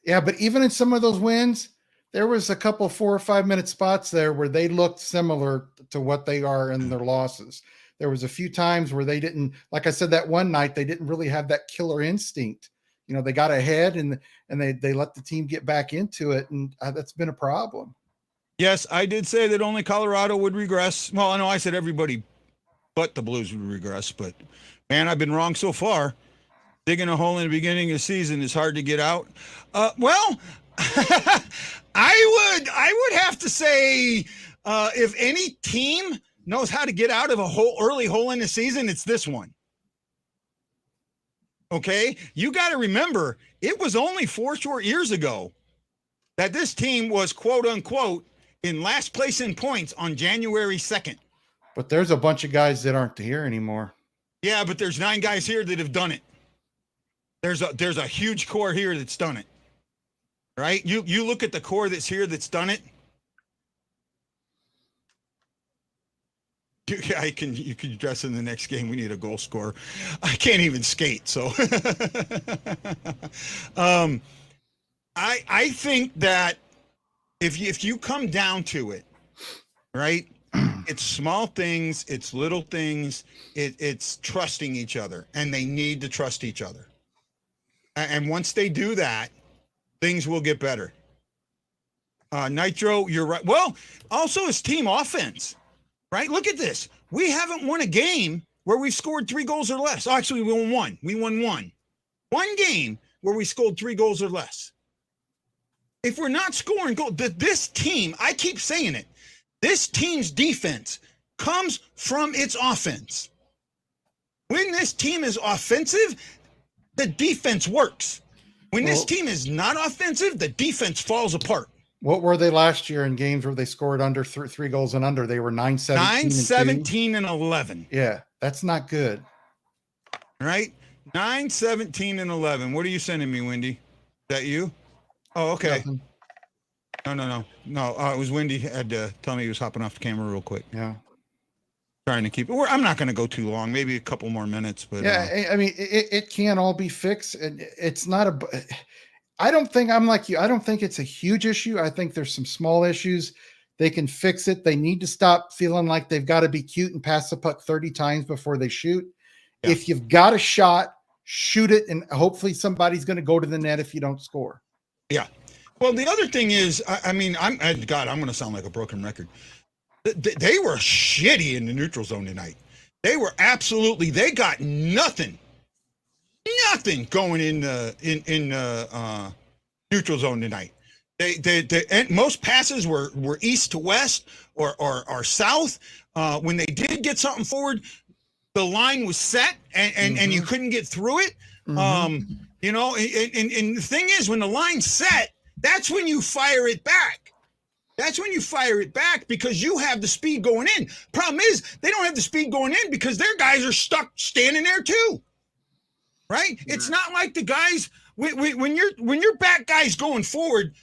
Yeah, but even in some of those wins, there was a couple 4 or 5 minute spots there where they looked similar to what they are in their losses. There was a few times where they didn't, like I said, that one night, they didn't really have that killer instinct. They got ahead and they let the team get back into it. And that's been a problem. Yes, I did say that only Colorado would regress. Well, I know I said everybody but the Blues would regress, but man, I've been wrong so far. Digging a hole in the beginning of the season is hard to get out. Well, I would have to say if any team knows how to get out of early hole in the season, it's this one. Okay? You got to remember, it was only 4 short years ago that this team was, quote unquote, in last place in points on January 2nd. But there's a bunch of guys that aren't here anymore. Yeah, but there's 9 guys here that have done it. There's a huge core here that's done it. Right? You look at the core that's here that's done it. You can dress in the next game. We need a goal scorer. I can't even skate, so I think that if you come down to it, right? It's small things, it's little things, it's trusting each other, and they need to trust each other. And once they do that, things will get better. Nitro, you're right. Well, also it's team offense, right? Look at this. We haven't won a game where we've scored 3 goals or less. Oh, actually, we won 1. We won 1. One game where we scored 3 goals or less. If we're not scoring goals, this team, I keep saying it, this team's defense comes from its offense. When this team is offensive, the defense works. When this team is not offensive, the defense falls apart. What were they last year in games where they scored under 3 goals and under? They were 9-17. 9-17 and 11. Yeah, that's not good. Right? 9-17 and 11. What are you sending me, Wendy? Is that you? Oh, okay. Nothing. No. It was Wendy had to tell me he was hopping off the camera real quick. Yeah. Trying to keep it. I'm not going to go too long. Maybe a couple more minutes. But yeah, I mean, it can all be fixed. And it's not I don't think I'm like you. I don't think it's a huge issue. I think there's some small issues. They can fix it. They need to stop feeling like they've got to be cute and pass the puck 30 times before they shoot. Yeah. If you've got a shot, shoot it, and hopefully somebody's going to go to the net if you don't score. Yeah. Well, the other thing is, I'm going to sound like a broken record. They were shitty in the neutral zone tonight. They got nothing going in neutral zone tonight. And most passes were east to west or south. When they did get something forward, the line was set and you couldn't get through it. Mm-hmm. And the thing is, when the line's set, that's when you fire it back. Because you have the speed going in. Problem is, they don't have the speed going in because their guys are stuck standing there too. Right? Yeah. It's not like the guys when your back guys going forward,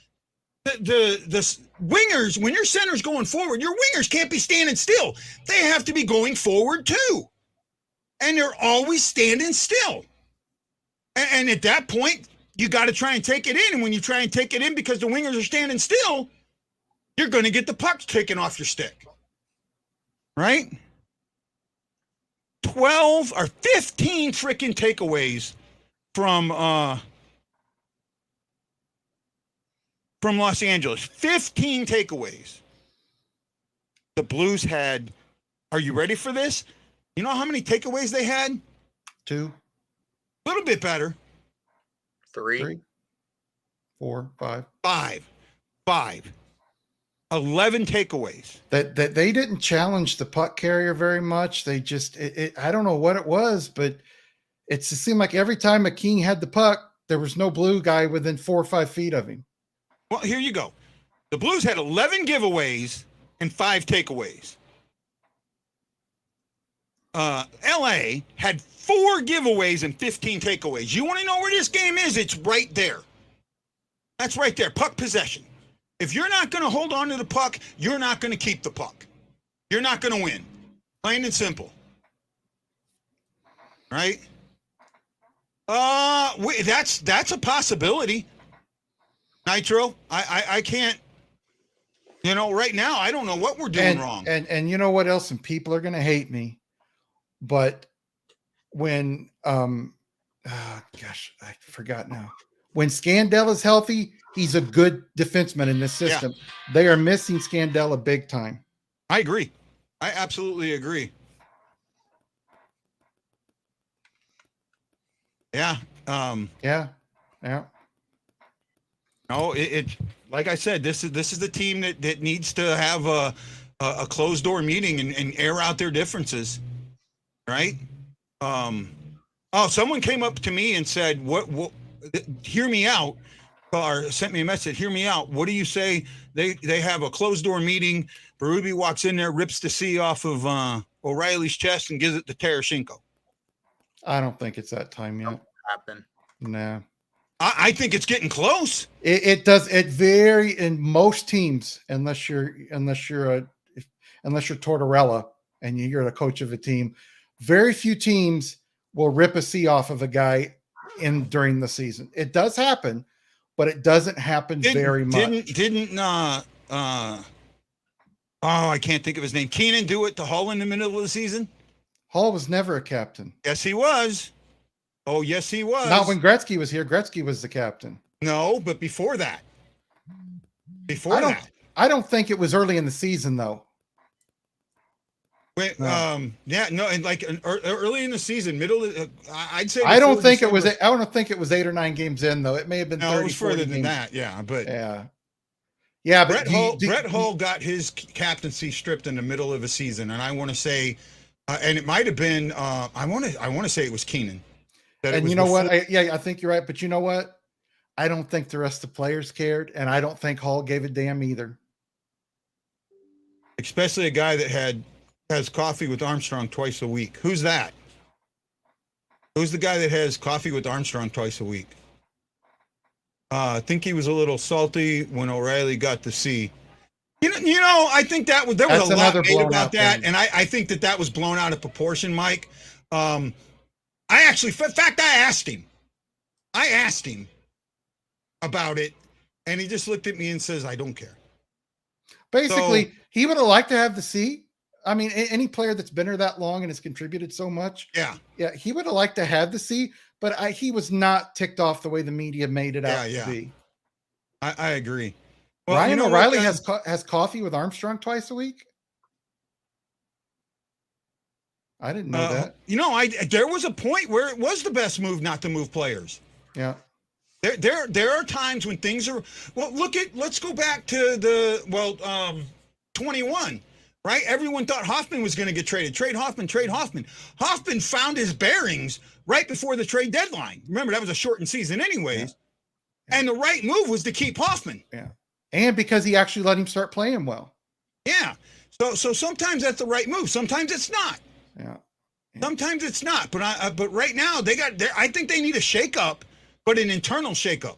the wingers, when your center's going forward, your wingers can't be standing still. They have to be going forward too. And they're always standing still. And at that point, you got to try and take it in. And when you try and take it in because the wingers are standing still, you're going to get the puck taken off your stick. Right? 12 or 15 freaking takeaways from Los Angeles. 15 takeaways. The Blues had, are you ready for this? You know how many takeaways they had? 2. A little bit better. 3, 4, 5. 5. 11 takeaways. That they didn't challenge the puck carrier very much. They just, I don't know what it was, but it seemed like every time a King had the puck, there was no Blue guy within 4 or 5 feet of him. Well, here you go. The Blues had 11 giveaways and 5 takeaways. LA had 4 giveaways and 15 takeaways. You want to know where this game is? It's right there. That's right there. Puck possession. If you're not going to hold on to the puck, you're not going to keep the puck. You're not going to win. Plain and simple. Right? That's a possibility. Nitro, I can't, right now, I don't know what we're doing wrong. And you know what else? And people are going to hate me. But when, I forgot now. When Scandella is healthy, he's a good defenseman in this system. Yeah. They are missing Scandella big time. I agree. I absolutely agree. Yeah. Yeah. No, it like I said, this is the team that needs to have a closed door meeting and air out their differences. Right? Someone came up to me and said, what hear me out. sent me a message. Hear me out. What do you say? They have a closed door meeting. Berube walks in there, rips the C off of O'Reilly's chest, and gives it to Tarasenko. I don't think it's that time yet. Happen. No. I think it's getting close. It does. It vary in most teams, unless you're Tortorella and you're the coach of a team. Very few teams will rip a C off of a guy during the season. It does happen, but it doesn't happen very much. I can't think of his name. Keenan do it to Hull in the middle of the season? Hall was never a captain. Yes, he was. Oh, yes, he was. Not when Gretzky was here. Gretzky was the captain. No, but before that. I don't think it was early in the season, though. Wait, and like early in the season, I'd say. I don't think it was 8 or 9 games in, though. It may have been 30, it was further than games. that. Yeah, but But Brett Hull got his captaincy stripped in the middle of a season, and I want to say, and it might have been, I want to say it was Keenan. And you know what? I think you're right. But you know what? I don't think the rest of the players cared, and I don't think Hall gave a damn either. Especially a guy that has coffee with Armstrong twice a week. Who's that? Who's the guy that has coffee with Armstrong twice a week? I think he was a little salty when O'Reilly got the C. You know, I think there was a lot made about that, and I think that was blown out of proportion, Mike. I asked him. I asked him about it, and he just looked at me and says, "I don't care." Basically, he would have liked to have the C. I mean, any player that's been here that long and has contributed so much, he would have liked to have the C, but he was not ticked off the way the media made it out to be. I agree. Well, Ryan O'Reilly has coffee with Armstrong twice a week. I didn't know that. There was a point where it was the best move not to move players. Yeah. There are times when things are let's go back to 21, right? Everyone thought Hoffman was going to get traded. Trade Hoffman. Hoffman found his bearings right before the trade deadline. Remember, that was a shortened season anyways. Yeah. And the right move was to keep Hoffman. Yeah. And because he actually let him start playing well. Yeah. So sometimes that's the right move. Sometimes it's not. Yeah. Sometimes it's not. But right now I think they need a shakeup, but an internal shakeup.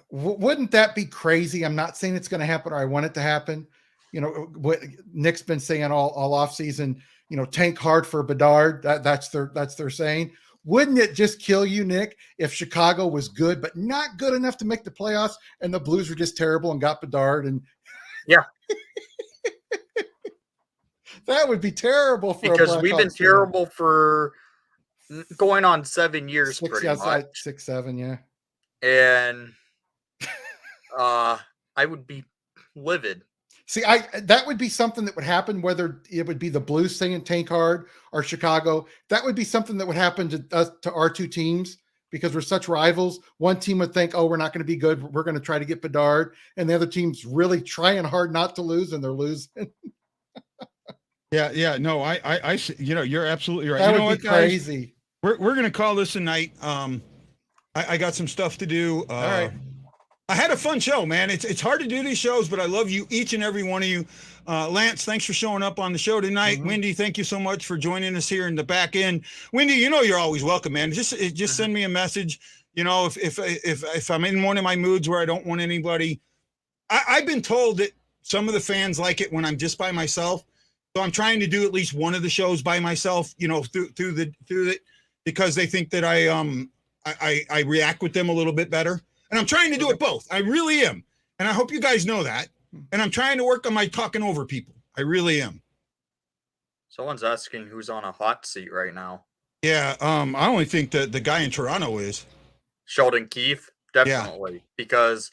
Wouldn't that be crazy? I'm not saying it's going to happen or I want it to happen. You know, what Nick's been saying all off season, tank hard for Bedard. That's their saying. Wouldn't it just kill you, Nick, if Chicago was good, but not good enough to make the playoffs and the Blues were just terrible and got Bedard? And yeah, that would be terrible because we've been terrible for going on 7 years, pretty much. 6, 7, yeah. And I would be livid. See, that would be something that would happen, whether it would be the Blues saying tank hard or Chicago. That would be something that would happen to us, to our two teams, because we're such rivals. One team would think, we're not going to be good. We're going to try to get Bedard. And the other team's really trying hard not to lose, and they're losing. Yeah. No, you're absolutely right. That would be crazy. We're going to call this a night. I got some stuff to do. All right. I had a fun show, man. It's hard to do these shows, but I love you, each and every one of you. Lance, thanks for showing up on the show tonight. Mm-hmm. Wendy, thank you so much for joining us here in the back end. Wendy, you're always welcome, man. Just send me a message. If I'm in one of my moods where I don't want anybody, I've been told that some of the fans like it when I'm just by myself. So I'm trying to do at least one of the shows by myself, through it, because they think that I react with them a little bit better. And I'm trying to do it both. I really am. And I hope you guys know that. And I'm trying to work on my talking over people. I really am. Someone's asking who's on a hot seat right now. Yeah. I only think that the guy in Toronto is Sheldon Keefe. Definitely. Yeah. Because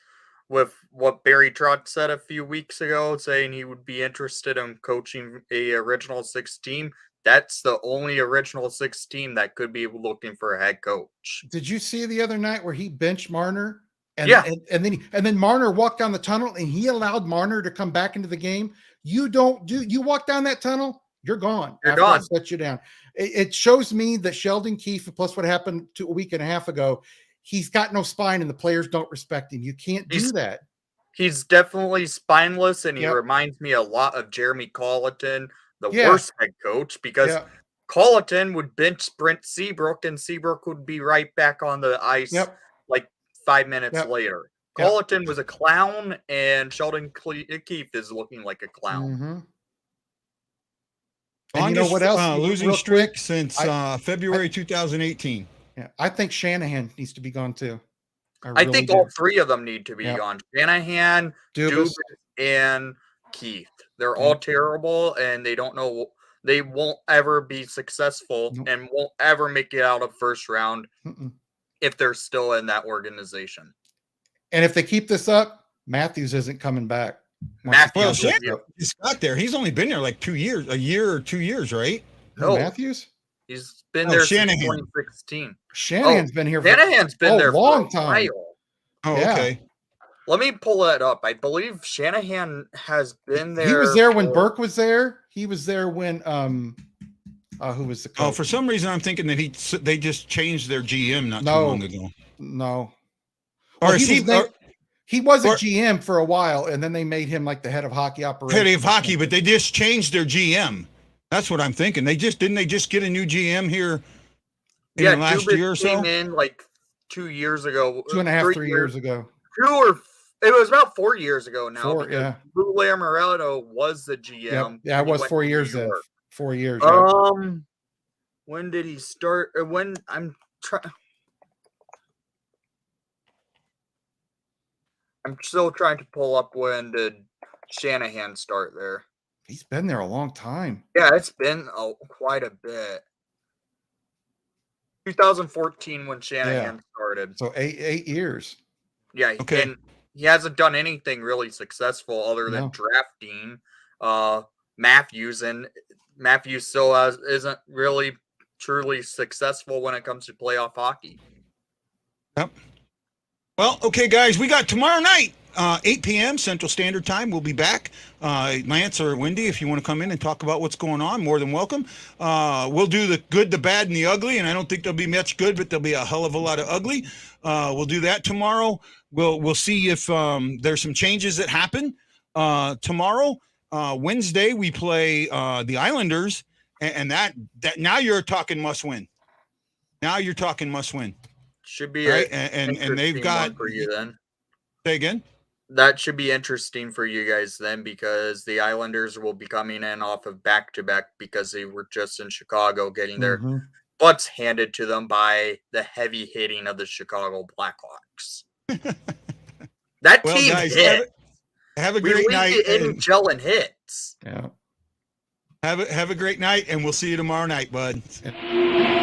with what Barry Trotz said a few weeks ago, saying he would be interested in coaching a Original Six team, that's the only Original Six team that could be looking for a head coach. Did you see the other night where he benched Marner? And then Marner walked down the tunnel and he allowed Marner to come back into the game. You walk down that tunnel, you're gone. You're gone. Set you down. It shows me that Sheldon Keefe, plus what happened a week and a half ago, he's got no spine and the players don't respect him. You can't do that. He's definitely spineless, and he Yep. reminds me a lot of Jeremy Colleton, the Yeah. worst head coach, because Yeah. Colleton would bench Brent Seabrook, and Seabrook would be right back on the ice Yep. like 5 minutes Yep. later. Yep. Colleton was a clown, and Sheldon Keefe is looking like a clown. Mm-hmm. And you know what else? Losing Real streak quick, since February 2018. Yeah, I think Shanahan needs to be gone too. I think all three of them need to be Yep. gone. Shanahan, Dubas. Dubas, and Keith. They're all terrible, and they don't know. They won't ever be successful Nope. and won't ever make it out of first round Mm-mm. if they're still in that organization. And if they keep this up, Matthews isn't coming back. Matthews, Well, will be- Shanahan just got there. He's only been there like 2 years, a year or 2 years, right? No. Matthews? he's been Oh, there Shanahan. since 2016. Shanahan's been here for Shanahan's been there long for a time. while. Oh, Yeah. okay. Let me pull that up. I believe Shanahan has been there. He was there when for- Burke was there. He was there when who was the coach? Oh, for some reason, I'm thinking that they just changed their GM not too No. long ago. No. Or Well, is he was a or- GM for a while, and then they made him like the head of hockey operations. head of hockey, but they just changed their GM. That's what I'm thinking. Didn't they just get a new GM here in the last Dubas year or so? came in like 2 years ago. 2.5, 3 years ago. It was about 4 years ago now. 4, because yeah. Lou Lamoriello was the GM. Yep. Yeah, it He was went 4 to years New then. York. 4 years. Yeah. When did he start? When I'm still trying to pull up when did Shanahan start there. He's been there a long time. Yeah, it's been quite a bit. 2014 when Shanahan started. So 8 years. Yeah, Okay. and he hasn't done anything really successful other than No. drafting Matthews, and Matthews still isn't really truly successful when it comes to playoff hockey. Yep. Well, okay, guys, we got tomorrow night, 8 p.m. Central Standard Time. We'll be back. Lance or Wendy, if you want to come in and talk about what's going on, more than welcome. We'll do the good, the bad, and the ugly, and I don't think there'll be much good, but there'll be a hell of a lot of ugly. We'll do that tomorrow. We'll see if there's some changes that happen tomorrow. Wednesday, we play the Islanders, and that now you're talking must win. Now you're talking must win. Should be Right, an and they've interesting got one for you then. Say again. That should be interesting for you guys then, because the Islanders will be coming in off of back-to-back because they were just in Chicago getting their butts handed to them by the heavy hitting of the Chicago Blackhawks. That Well, team guys, hit. have a We great lead night. the And NHL in hits. Yeah. have a great night, and we'll see you tomorrow night, bud. Yeah.